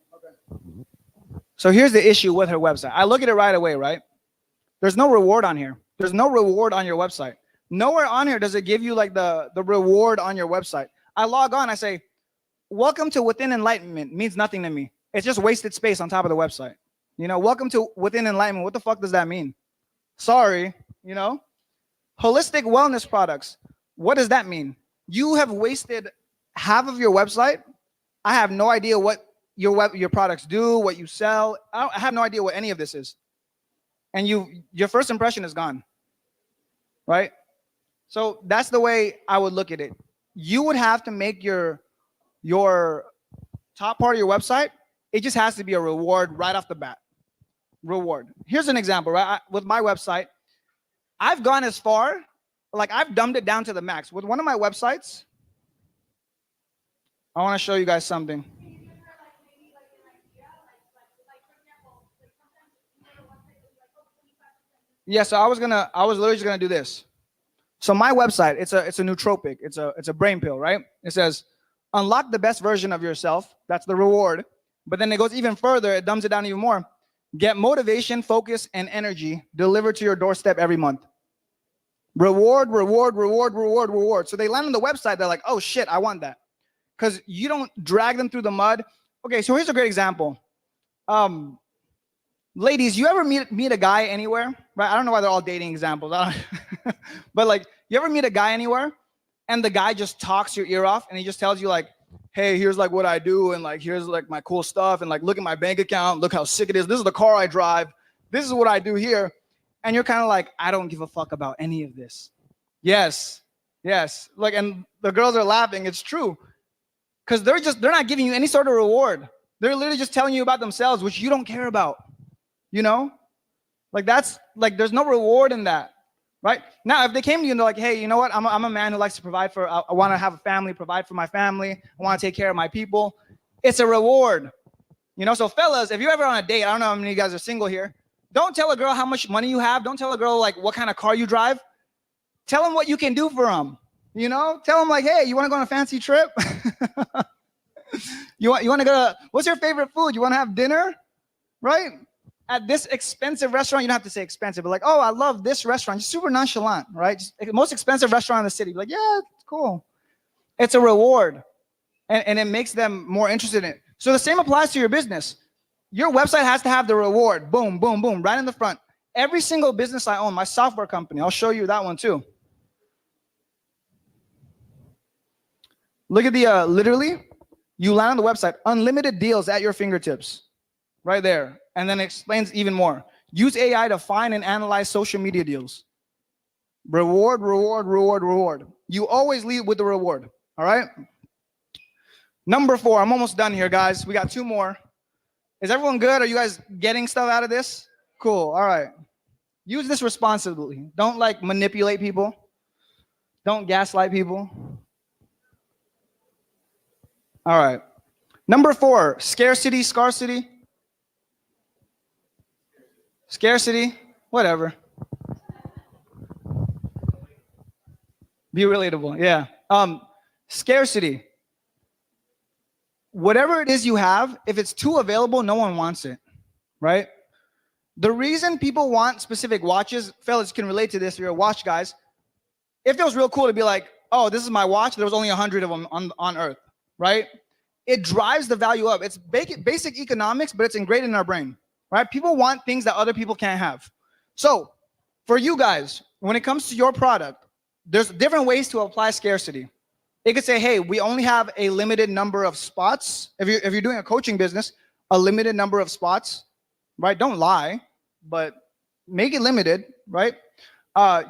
So here's the issue with her website. I look at it right away, right? There's no reward on here. There's no reward on your website. Nowhere on here does it give you like the reward on your website. I log on, I say, welcome to Within Enlightenment. Means nothing to me. It's just wasted space on top of the website. You know, welcome to Within Enlightenment. What the fuck does that mean? Sorry, you know? Holistic wellness products. What does that mean? You have wasted half of your website. I have no idea what your products do, what you sell. I have no idea what any of this is. And your first impression is gone, right? So that's the way I would look at it. You would have to make your top part of your website, it just has to be a reward right off the bat. Reward. Here's an example, right? With my website, I've gone as far, like I've dumbed it down to the max. With one of my websites, I want to show you guys something. Yeah, so I was literally just gonna do this. So my website, it's a nootropic, it's a brain pill, right? It says, unlock the best version of yourself. That's the reward. But then it goes even further, it dumbs it down even more. Get motivation, focus, and energy delivered to your doorstep every month. Reward, reward, reward, reward, reward. So they land on the website, they're like, oh shit, I want that. Because you don't drag them through the mud. Okay, so here's a great example. Ladies, you ever meet a guy anywhere? Right? I don't know why they're all dating examples. But like, you ever meet a guy anywhere and the guy just talks your ear off and he just tells you like, hey, here's like what I do and like here's like my cool stuff and like look at my bank account, look how sick it is. This is the car I drive. This is what I do here. And you're kind of like, I don't give a fuck about any of this. Yes. Yes. Like, and the girls are laughing. It's true. Because they're not giving you any sort of reward. They're literally just telling you about themselves, which you don't care about. You know? Like that's like there's no reward in that. Right? Now, if they came to you and they're like, hey, you know what? I'm a man who likes to provide for, I want to have a family, provide for my family. I want to take care of my people. It's a reward. You know, so fellas, if you're ever on a date, I don't know how many of you guys are single here. Don't tell a girl how much money you have. Don't tell a girl like what kind of car you drive. Tell them what you can do for them. You know, tell them like, hey, you want to go on a fancy trip? you want to go to, what's your favorite food? You want to have dinner? Right? At this expensive restaurant, you don't have to say expensive, but like, oh, I love this restaurant. Just super nonchalant, right? Just, most expensive restaurant in the city. Like, yeah, it's cool. It's a reward. And it makes them more interested in it. So the same applies to your business. Your website has to have the reward. Boom, boom, boom, right in the front. Every single business I own, my software company, I'll show you that one too. Look at the, literally, you land on the website, unlimited deals at your fingertips, right there. And then it explains even more. Use AI to find and analyze social media deals. Reward, reward, reward, reward. You always lead with the reward, all right? Number 4, I'm almost done here, guys. We got 2 more. Is everyone good? Are you guys getting stuff out of this? Cool, all right. Use this responsibly. Don't like manipulate people. Don't gaslight people. All right. Number 4, scarcity, scarcity. Scarcity, whatever. Be relatable, yeah. Scarcity. Whatever it is you have, if it's too available, no one wants it, right? The reason people want specific watches, fellas can relate to this if you're a watch guys. It feels real cool to be like, oh, this is my watch. There was only 100 of them on Earth, right? It drives the value up. It's basic economics, but it's ingrained in our brain, right? People want things that other people can't have. So for you guys, when it comes to your product, there's different ways to apply scarcity. It could say, hey, we only have a limited number of spots. If you're doing a coaching business, a limited number of spots, right? Don't lie, but make it limited, right?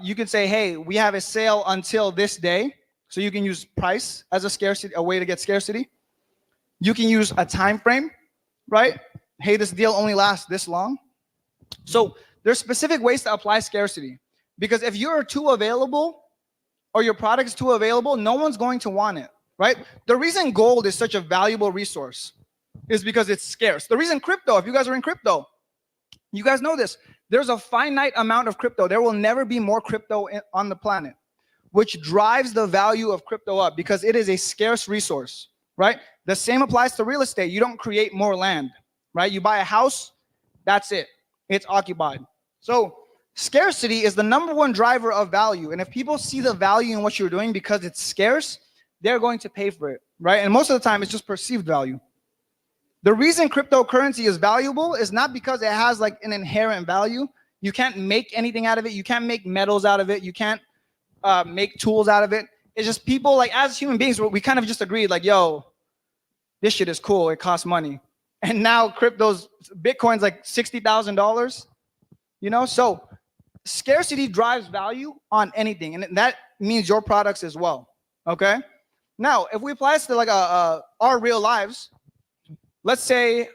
You can say, hey, we have a sale until this day. So you can use price as a way to get scarcity. You can use a time frame, right? Hey, this deal only lasts this long. So there's specific ways to apply scarcity, because if you're too available or your product is too available, no one's going to want it, right? The reason gold is such a valuable resource is because it's scarce. The reason crypto, if you guys are in crypto, you guys know this, there's a finite amount of crypto. There will never be more crypto on the planet, which drives the value of crypto up because it is a scarce resource, right? The same applies to real estate. You don't create more land, right? You buy a house, that's it. It's occupied. So scarcity is the #1 driver of value. And if people see the value in what you're doing because it's scarce, they're going to pay for it, right? And most of the time, it's just perceived value. The reason cryptocurrency is valuable is not because it has like an inherent value. You can't make anything out of it. You can't make metals out of it. You can't make tools out of it. It's just people, like, as human beings, we kind of just agreed, like, yo, this shit is cool. It costs money. And now Bitcoin's like $60,000, you know? So scarcity drives value on anything. And that means your products as well, okay? Now, if we apply this to like our real lives, let's say,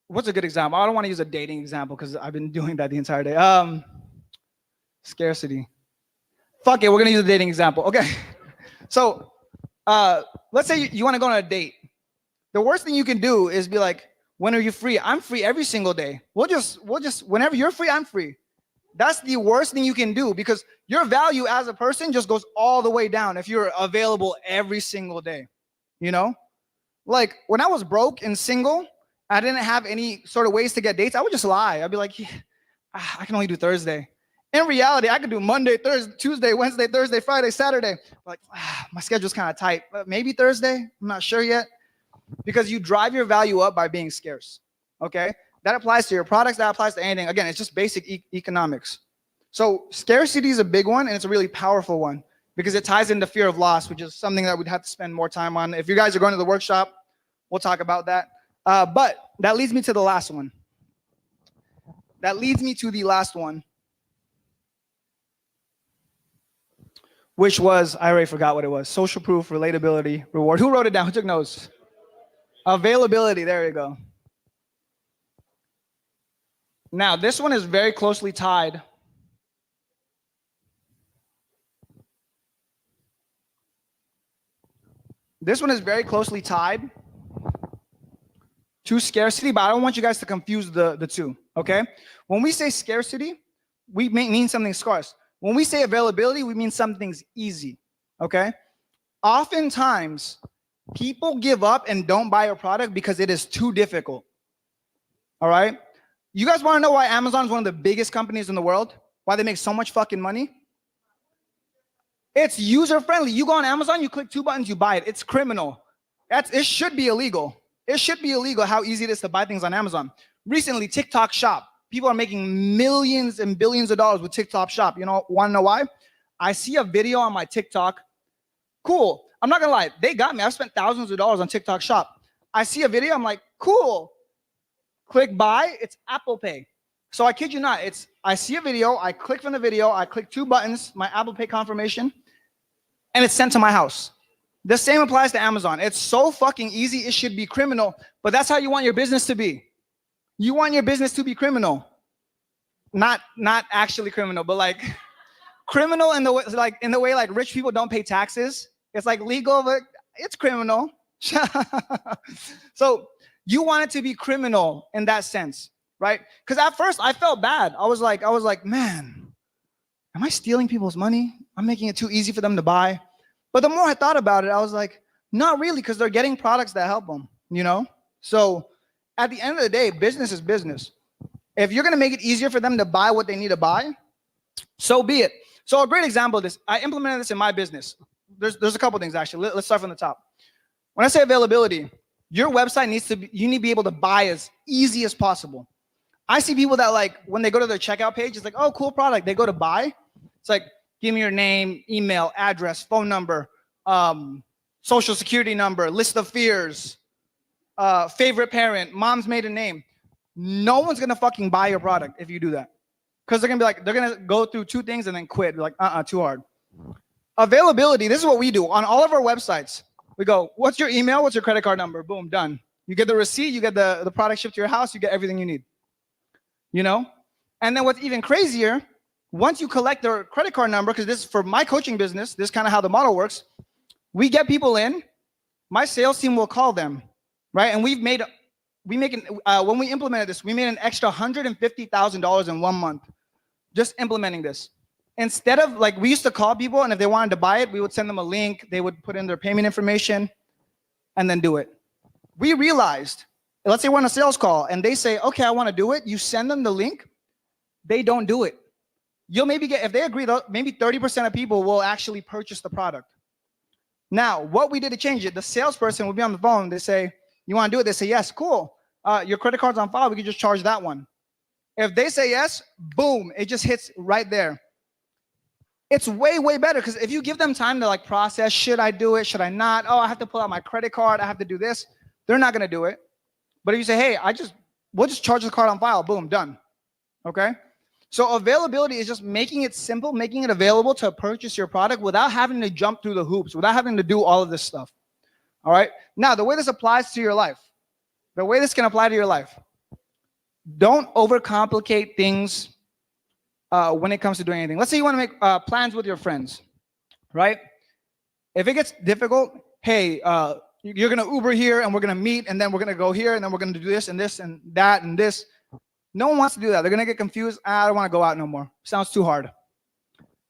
what's a good example? I don't want to use a dating example because I've been doing that the entire day. Scarcity. Fuck it, we're gonna use a dating example. Okay. So let's say you want to go on a date. The worst thing you can do is be like, when are you free? I'm free every single day. We'll just whenever you're free, I'm free. That's the worst thing you can do because your value as a person just goes all the way down if you're available every single day, you know? Like when I was broke and single, I didn't have any sort of ways to get dates. I would just lie. I'd be like, yeah, I can only do Thursday. In reality, I could do Monday, Thursday, Tuesday, Wednesday, Thursday, Friday, Saturday. Like, my schedule's kind of tight, but maybe Thursday. I'm not sure yet. Because you drive your value up by being scarce, okay? That applies to your products. That applies to anything. Again, it's just basic economics. So scarcity is a big one, and it's a really powerful one because it ties into fear of loss, which is something that we'd have to spend more time on. If you guys are going to the workshop, we'll talk about that. But that leads me to the last one. Which was, I already forgot what it was. Social proof, relatability, reward. Who wrote it down? Who took notes? Availability, there you go. Now, this one is very closely tied. This one is very closely tied to scarcity, but I don't want you guys to confuse the two, okay? When we say scarcity, we mean something scarce. When we say availability, we mean something's easy, okay? Oftentimes, people give up and don't buy a product because it is too difficult, all right? You guys want to know why Amazon is one of the biggest companies in the world? Why they make so much fucking money? It's user-friendly. You go on Amazon, you click 2 buttons, you buy it. It's criminal. It should be illegal. It should be illegal how easy it is to buy things on Amazon. Recently, TikTok Shop. people are making millions and billions of dollars with TikTok Shop. You know, want to know why? I see a video on my TikTok. Cool. I'm not gonna lie, they got me. I've spent thousands of dollars on TikTok Shop. I see a video, I'm like, cool. Click buy, it's Apple Pay. So I kid you not, I see a video, I click from the video, I click 2 buttons, my Apple Pay confirmation, and it's sent to my house. The same applies to Amazon. It's so fucking easy, it should be criminal, but that's how you want your business to be. You want your business to be criminal. Not actually criminal, but like criminal in the way like rich people don't pay taxes. It's like legal, but it's criminal. So you want it to be criminal in that sense, right? Because at first I felt bad. I was like, man, am I stealing people's money? I'm making it too easy for them to buy. But the more I thought about it, I was like, not really, because they're getting products that help them, you know? So at the end of the day, business is business. If you're gonna make it easier for them to buy what they need to buy, so be it. So a great example of this, I implemented this in my business. There's a couple things actually. Let's start from the top. When I say availability, your website you need to be able to buy as easy as possible. I see people that like, when they go to their checkout page, it's like, oh, cool product. They go to buy. It's like, give me your name, email, address, phone number, social security number, list of fears, favorite parent, mom's maiden name. No one's gonna fucking buy your product if you do that. Because they're gonna go through 2 things and then quit. They're like, too hard. Availability, this is what we do on all of our websites. We go, what's your email? What's your credit card number? Boom, done. You get the receipt, you get the product shipped to your house, you get everything you need. You know? And then what's even crazier, once you collect their credit card number, because this is for my coaching business, this is kind of how the model works. We get people in, my sales team will call them, right? And when we implemented this, we made an extra $150,000 in 1 month just implementing this. Instead of like, we used to call people, and if they wanted to buy it, we would send them a link, they would put in their payment information and then do it. We realized, let's say we're on a sales call and they say, okay, I want to do it. You send them the link, they don't do it. You'll maybe get, if they agree, maybe 30% of people will actually purchase the product. Now, what we did to change it, the salesperson will be on the phone, they say, you want to do it? They say, yes, cool. Your credit card's on file, we can just charge that one. If they say yes, boom, it just hits right there. It's way, way better, because if you give them time to like process, should I do it? Should I not? Oh, I have to pull out my credit card. I have to do this. They're not going to do it. But if you say, hey, we'll just charge the card on file. Boom, done. Okay. So availability is just making it simple, making it available to purchase your product without having to jump through the hoops, without having to do all of this stuff. All right. Now, the way this applies to your life, the way this can apply to your life, don't overcomplicate things when it comes to doing anything. Let's say you want to make plans with your friends, right? If it gets difficult, hey, you're going to Uber here and we're going to meet and then we're going to go here and then we're going to do this and this and that and this. No one wants to do that. They're going to get confused. I don't want to go out no more. Sounds too hard.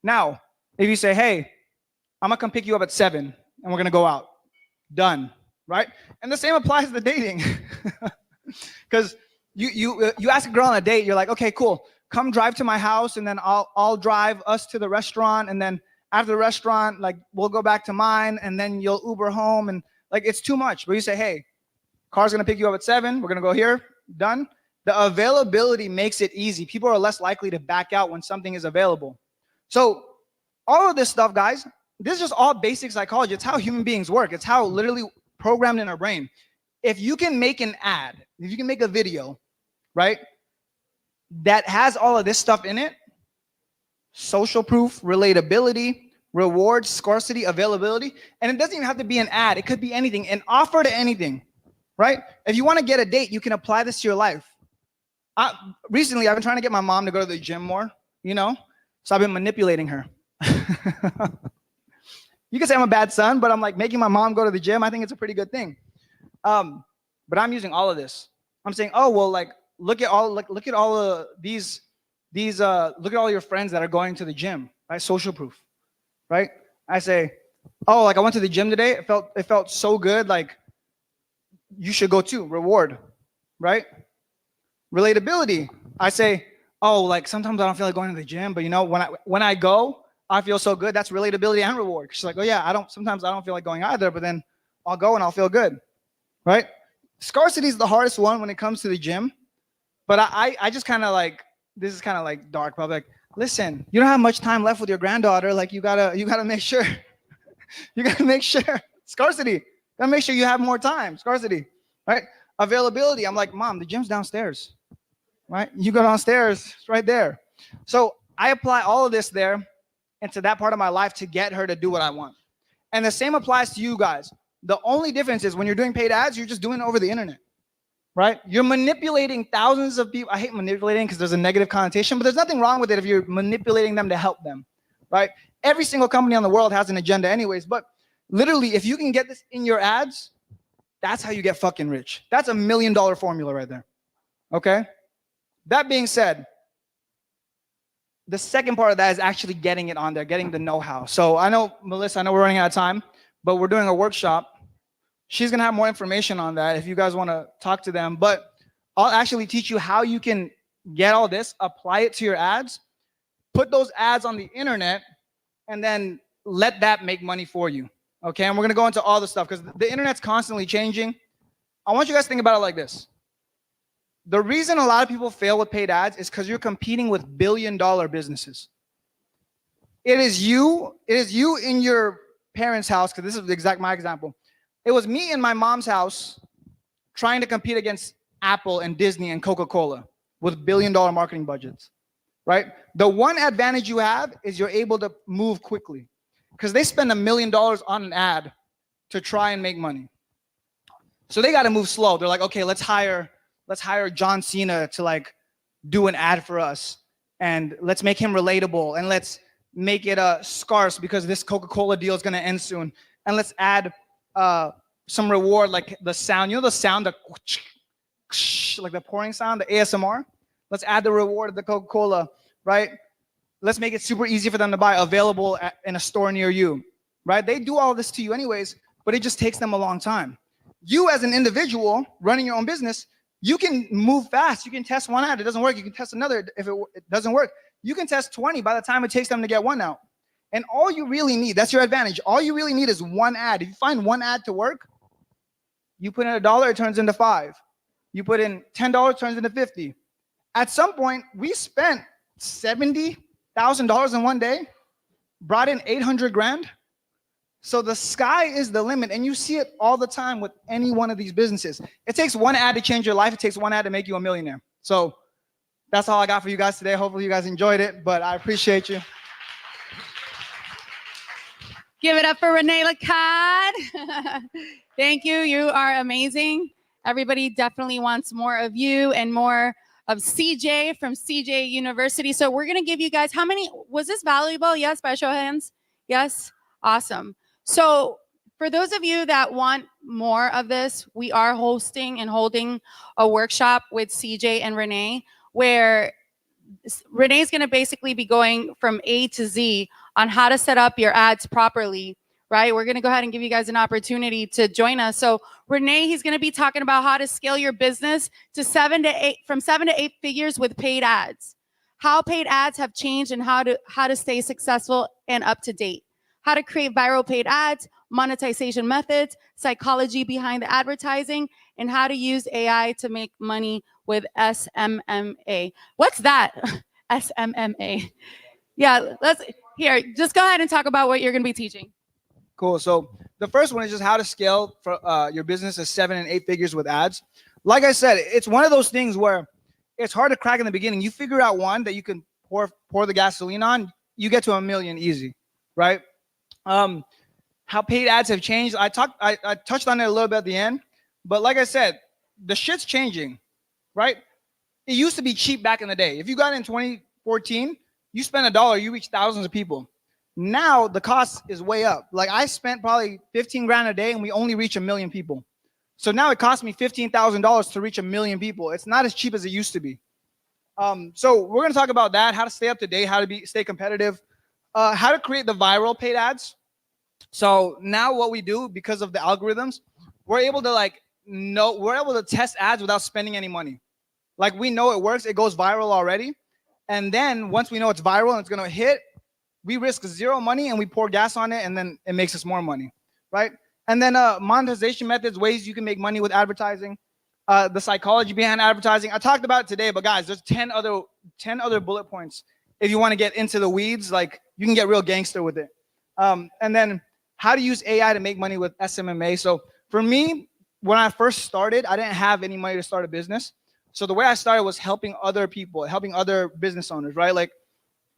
Now, if you say, hey, I'm going to come pick you up at 7 and we're going to go out. Done, right? And the same applies to dating. Because you ask a girl on a date, you're like, okay, cool. Come drive to my house and then I'll drive us to the restaurant, and then after the restaurant, like we'll go back to mine and then you'll Uber home, and like it's too much. But you say, hey, car's gonna pick you up at 7, we're gonna go here, done. The availability makes it easy. People are less likely to back out when something is available. So all of this stuff, guys, this is just all basic psychology. It's how human beings work. It's how literally programmed in our brain. If you can make an ad, if you can make a video, right, that has all of this stuff in it, social proof, relatability, rewards, scarcity, availability, and it doesn't even have to be an ad. It could be anything, an offer to anything, right? If you want to get a date, you can apply this to your life. Recently, I've been trying to get my mom to go to the gym more, you know, so I've been manipulating her. You can say I'm a bad son, but I'm like making my mom go to the gym. I think it's a pretty good thing. But I'm using all of this. I'm saying, oh, well, like, look at all of these look at all your friends that are going to the gym, right? Social proof, right? I say, oh, like I went to the gym today. It felt so good. Like you should go too. Reward, right? Relatability. I say, oh, like sometimes I don't feel like going to the gym, but you know, when I go, I feel so good. That's relatability and reward. She's like, oh yeah, sometimes I don't feel like going either, but then I'll go and I'll feel good, right? Scarcity is the hardest one when it comes to the gym. But I just kind of like, this is kind of like dark, but like, listen, you don't have much time left with your granddaughter. Like you gotta make sure, you gotta make sure, scarcity, gotta make sure you have more time, scarcity, right? Availability, I'm like, Mom, the gym's downstairs, right? You go downstairs, it's right there. So I apply all of this there into that part of my life to get her to do what I want. And the same applies to you guys. The only difference is when you're doing paid ads, you're just doing it over the internet, right? You're manipulating thousands of people. I hate manipulating because there's a negative connotation, but there's nothing wrong with it if you're manipulating them to help them, right? Every single company on the world has an agenda anyways, but literally if you can get this in your ads, that's how you get fucking rich. That's $1 million formula right there, okay? That being said, the second part of that is actually getting it on there, getting the know-how. So I know, Melissa, I know we're running out of time, but we're doing a workshop. She's gonna have more information on that if you guys wanna talk to them, but I'll actually teach you how you can get all this, apply it to your ads, put those ads on the internet, and then let that make money for you, okay? And we're gonna go into all the stuff because the internet's constantly changing. I want you guys to think about it like this. The reason a lot of people fail with paid ads is because you're competing with billion-dollar businesses. It is you in your parents' house, because this is my example. It was me in my mom's house trying to compete against Apple and Disney and Coca-Cola with billion-dollar marketing budgets, right? The one advantage you have is you're able to move quickly because they spend $1 million on an ad to try and make money. So they got to move slow. They're like, okay, let's hire John Cena to like do an ad for us, and let's make him relatable, and let's make it scarce because this Coca-Cola deal is gonna end soon, and let's add some reward like the sound. You know the sound, like the pouring sound, the ASMR. Let's add the reward of the Coca-Cola, right? Let's make it super easy for them to buy, available in a store near you, right? They do all this to you anyways, but it just takes them a long time. You as an individual running your own business, you can move fast. You can test one ad. It doesn't work. You can test another. If it doesn't work, you can test 20 by the time it takes them to get one out. And all you really need, that's your advantage. All you really need is one ad. If you find one ad to work, you put in $1, it turns into $5. You put in $10, it turns into $50. At some point, we spent $70,000 in one day, brought in 800 grand. So the sky is the limit, and you see it all the time with any one of these businesses. It takes one ad to change your life. It takes one ad to make you a millionaire. So that's all I got for you guys today. Hopefully you guys enjoyed it, but I appreciate you. Give it up for Renee Lacan. Thank you. You are amazing. Everybody definitely wants more of you and more of CJ from CJ University. So we're going to give you guys, how many, was this valuable? Yes, by show of hands? Yes? Awesome. So for those of you that want more of this, we are hosting and holding a workshop with CJ and Renee, where Renee's going to basically be going from A to Z on how to set up your ads properly, right? We're going to go ahead and give you guys an opportunity to join us. So Renee, he's going to be talking about how to scale your business to from 7 to 8 figures with paid ads, how paid ads have changed and how to stay successful and up to date, how to create viral paid ads, monetization methods, psychology behind the advertising, and how to use AI to make money with SMMA. What's that? SMMA. Yeah, just go ahead and talk about what you're going to be teaching. Cool. So the first one is just how to scale for your business to 7 and 8 figures with ads. Like I said, it's one of those things where it's hard to crack in the beginning. You figure out one that you can pour the gasoline on, you get to $1 million easy, right? How paid ads have changed. I touched on it a little bit at the end, but like I said, the shit's changing, right? It used to be cheap back in the day. If you got in 2014, you spent $1, you reach thousands of people. Now the cost is way up. Like I spent probably 15 grand a day and we only reach 1 million people. So now it costs me $15,000 to reach 1 million people. It's not as cheap as it used to be. So we're gonna talk about that, how to stay up to date, how to stay competitive, how to create the viral paid ads. So now what we do, because of the algorithms, we're able to test ads without spending any money. Like we know it works, it goes viral already. And then once we know it's viral and it's gonna hit, we risk 0 money and we pour gas on it, and then it makes us more money, right? And then monetization methods, ways you can make money with advertising. the psychology behind advertising. I talked about it today, but guys, there's 10 other bullet points. If you want to get into the weeds, like you can get real gangster with it. And then how to use AI to make money with SMMA. So for me, when I first started, I didn't have any money to start a business. So the way I started was helping other people, helping other business owners, right? Like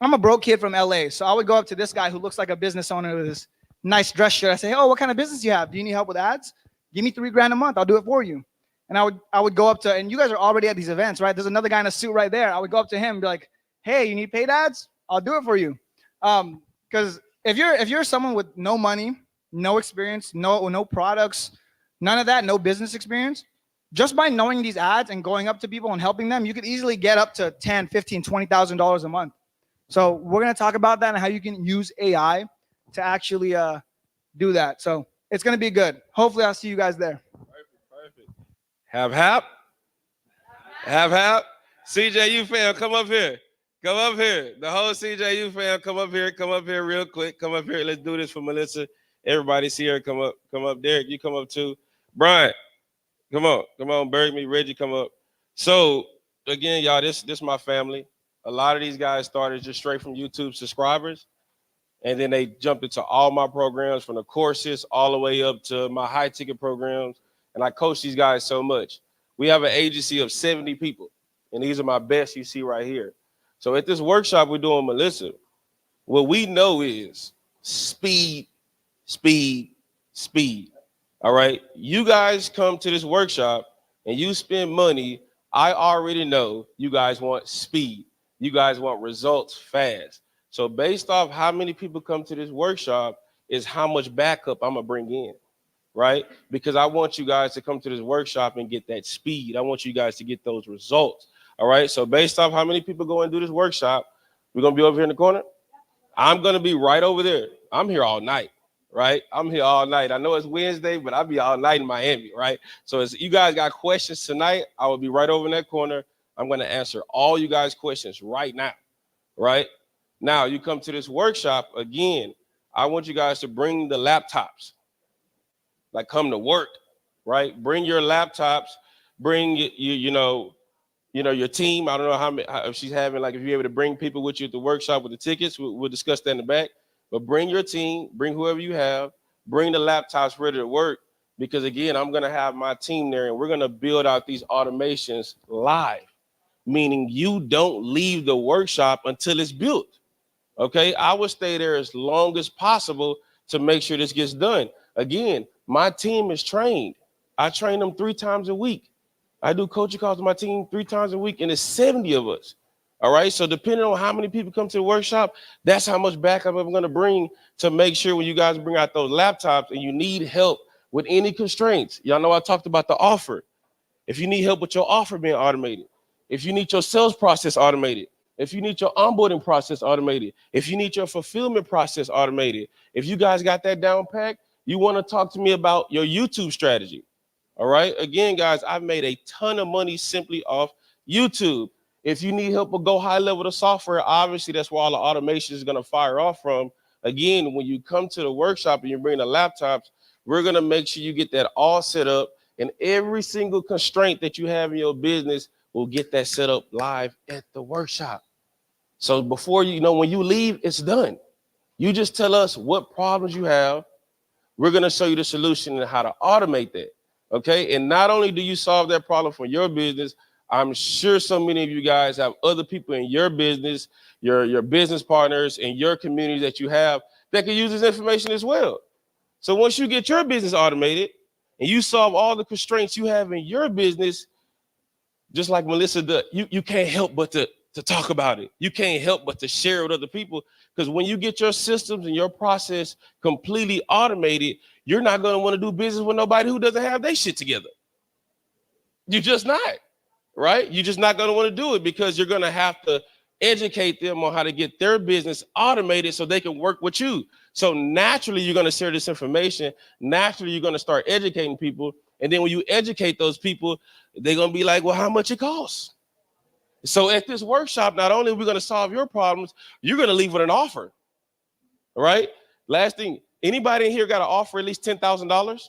I'm a broke kid from LA. So I would go up to this guy who looks like a business owner with this nice dress shirt. I say, oh, what kind of business do you have? Do you need help with ads? Give me $3,000 a month. I'll do it for you. And I would go up to, and you guys are already at these events, right? There's another guy in a suit right there. I would go up to him and be like, hey, you need paid ads? I'll do it for you. Because if you're someone with no money, no experience, no products, none of that, no business experience, just by knowing these ads and going up to people and helping them, you could easily get up to $10,000, $15,000, $20,000 a month. So we're going to talk about that and how you can use AI to actually do that. So it's going to be good. Hopefully I'll see you guys there. Perfect. Have. CJU fam, come up here. Come up here. The whole CJU fam, come up here. Come up here real quick. Come up here. Let's do this for Melissa. Everybody see her. Come up. Come up. Derek, you come up too. Brian, come on. Come on. Bury me. Reggie, come up. So again, y'all, this my family. A lot of these guys started just straight from YouTube subscribers. And then they jumped into all my programs, from the courses all the way up to my high ticket programs. And I coach these guys so much. We have an agency of 70 people. And these are my best you see right here. So at this workshop we're doing, Melissa, what we know is speed. All right. You guys come to this workshop and you spend money. I already know you guys want speed. You guys want results fast. So based off how many people come to this workshop is how much backup I'm gonna bring in, right? Because I want you guys to come to this workshop and get that speed. I want you guys to get those results. All right. So based off how many people go and do this workshop, we're gonna be over here in the corner. I'm gonna be right over there. I'm here all night, right? I'm here all night. I know it's Wednesday, but I'll be all night in Miami, right? So as you guys got questions tonight, I will be right over in that corner. I'm gonna answer all you guys' questions right now, right? Now you come to this workshop again. I want you guys to bring the laptops, like come to work, right? Bring your laptops, bring your team. I don't know if she's having, like, if you're able to bring people with you at the workshop with the tickets, we'll discuss that in the back. But bring your team, bring whoever you have, bring the laptops ready to work, because again, I'm gonna have my team there and we're gonna build out these automations live, meaning you don't leave the workshop until it's built. Okay, I will stay there as long as possible to make sure this gets done. Again, my team is trained. I train them 3 times a week. I do coaching calls to my team 3 times a week, and it's 70 of us. All right, so depending on how many people come to the workshop, that's how much backup I'm gonna bring to make sure when you guys bring out those laptops and you need help with any constraints. Y'all know I talked about the offer. If you need help with your offer being automated, if you need your sales process automated, if you need your onboarding process automated, if you need your fulfillment process automated, if you guys got that down packed, you want to talk to me about your YouTube strategy. All right. Again, guys, I've made a ton of money simply off YouTube. If you need help with Go High Level of software, obviously that's where all the automation is going to fire off from. Again, when you come to the workshop and you bring the laptops, we're going to make sure you get that all set up, and every single constraint that you have in your business will get that set up live at the workshop. So before when you leave, it's done. You just tell us what problems you have. We're going to show you the solution and how to automate that. Okay. And not only do you solve that problem for your business, I'm sure so many of you guys have other people in your business, your business partners and your community that you have that can use this information as well. So once you get your business automated and you solve all the constraints you have in your business, just like Melissa does, you can't help but to talk about it. You can't help but to share it with other people, because when you get your systems and your process completely automated, you're not going to want to do business with nobody who doesn't have their shit together. You're just not, right? You're just not going to want to do it, because you're going to have to educate them on how to get their business automated so they can work with you. So naturally, you're going to share this information. Naturally, you're going to start educating people. And then when you educate those people, they're going to be like, well, how much it costs? So at this workshop, not only are we going to solve your problems, you're going to leave with an offer. All right. Last thing, anybody in here got to offer at least $10,000?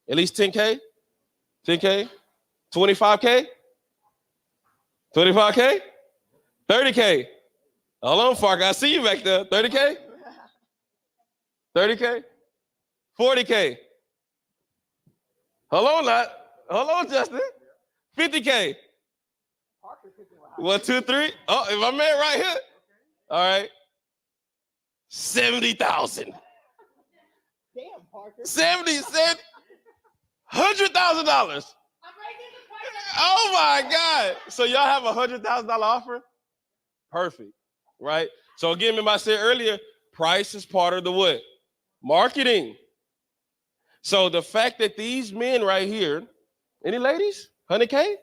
At least 10K? 10K? 25K? 25K? 30K? Hold on, Fark. I see you back there. 30K? 30K? 40K? Hold on, not. Hold on, Justin. 50K? 1, 2, 3. Oh, is my man right here? All right. 70,000. Damn, Parker. 100,000. Oh my God. So y'all have a $100,000 offer? Perfect. Right? So again, remember I said earlier, price is part of the what? Marketing. So the fact that these men right here, any ladies? 100K?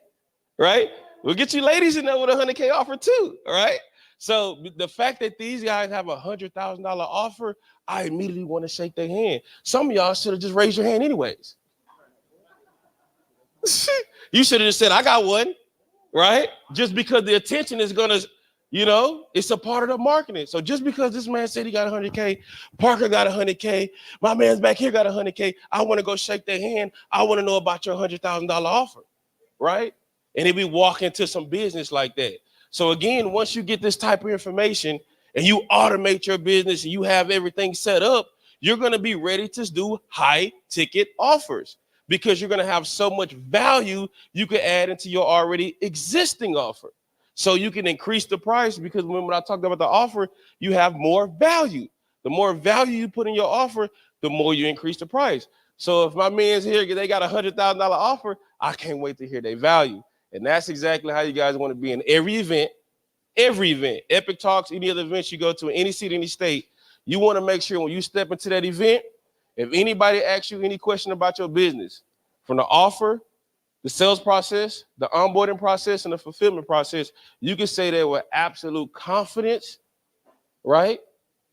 Right? We'll get you ladies in there with a 100K offer too. All right? So the fact that these guys have a $100,000 offer, I immediately want to shake their hand. Some of y'all should have just raised your hand anyways. You should have just said, I got one, right? Just because the attention is going to, it's a part of the marketing. So just because this man said he got 100K, Parker got 100K, my man's back here got 100K, I want to go shake their hand. I want to know about your $100,000 offer, right? And then we walk into some business like that. So again, once you get this type of information and you automate your business and you have everything set up, you're going to be ready to do high ticket offers because you're going to have so much value you can add into your already existing offer. So you can increase the price because when I talked about the offer, you have more value. The more value you put in your offer, the more you increase the price. So if my man's here, they got a $100,000 offer, I can't wait to hear their value. And that's exactly how you guys want to be in every event, Epic Talks, any other events you go to in any city, any state. You want to make sure when you step into that event, if anybody asks you any question about your business, from the offer, the sales process, the onboarding process, and the fulfillment process, you can say that with absolute confidence, right?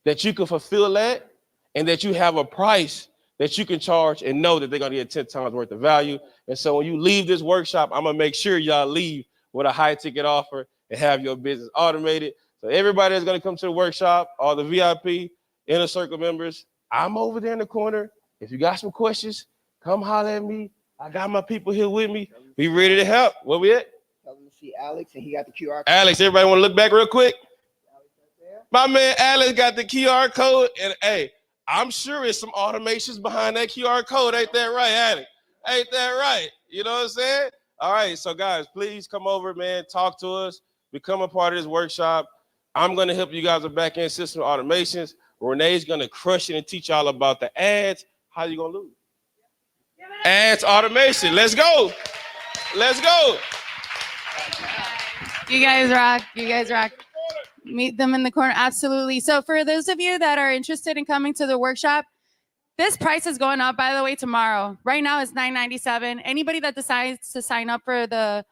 That you can fulfill that and that you have a price that you can charge and know that they're going to get 10 times worth of value. And so when you leave this workshop, I'm going to make sure y'all leave with a high ticket offer and have your business automated. So everybody that's going to come to the workshop, all the VIP, Inner Circle members, I'm over there in the corner. If you got some questions, come holler at me. I got my people here with me. We ready to help. Where we at? Tell them to see Alex, and he got the QR code. Alex, everybody want to look back real quick? My man Alex got the QR code, and hey, I'm sure it's some automations behind that QR code. Ain't that right, Alex? Ain't that right? You know what I'm saying? All right, so guys, please come over, man. Talk to us. Become a part of this workshop. I'm going to help you guys with back-end system automations. Renee's going to crush it and teach y'all about the ads. How you going to lose? Ads automation. Let's go. Let's go. You guys rock. You guys rock. Meet them in the corner. Absolutely. So for those of you that are interested in coming to the workshop, this price is going up, by the way, tomorrow. Right now it's $997. Anybody that decides to sign up for the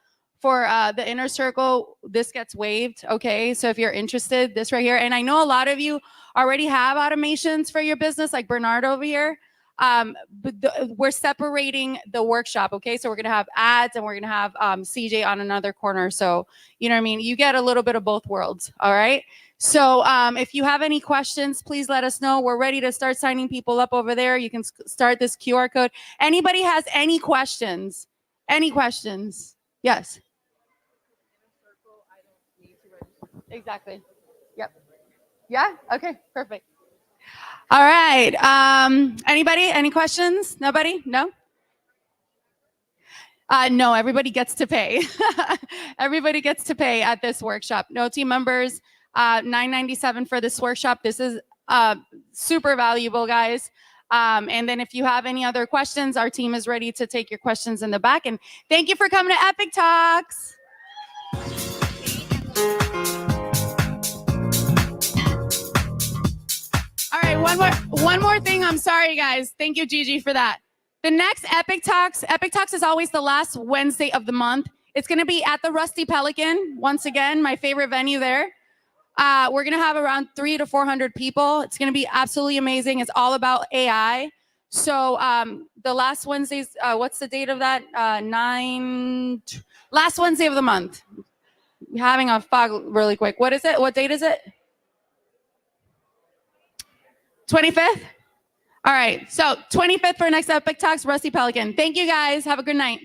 Inner Circle, this gets waived. Okay. So if you're interested, this right here. And I know a lot of you already have automations for your business, like Bernard over here. But we're separating the workshop. Okay. So we're going to have ads and we're going to have CJ on another corner. So, you know what I mean? You get a little bit of both worlds. All right. So if you have any questions, please let us know. We're ready to start signing people up over there. You can start this QR code. Anybody has any questions? Any questions? Yes. Exactly. Yep. Yeah. Okay. Perfect. All right. Anybody? Any questions? Nobody? No? No, everybody gets to pay. Everybody gets to pay at this workshop. No team members, $997 for this workshop. This is super valuable, guys. And then if you have any other questions, our team is ready to take your questions in the back. And thank you for coming to Epic Talks. All right, one more thing. I'm sorry, guys. Thank you, Gigi, for that. The next Epic Talks is always the last Wednesday of the month. It's going to be at the Rusty Pelican. Once again, my favorite venue there. We're going to have around 300 to 400 people. It's going to be absolutely amazing. It's all about AI. So the last Wednesdays, what's the date of that? Last Wednesday of the month. I'm having a fog really quick. What is it? What date is it? 25th? All right. So 25th for next Epic Talks, Rusty Pelican. Thank you, guys. Have a good night.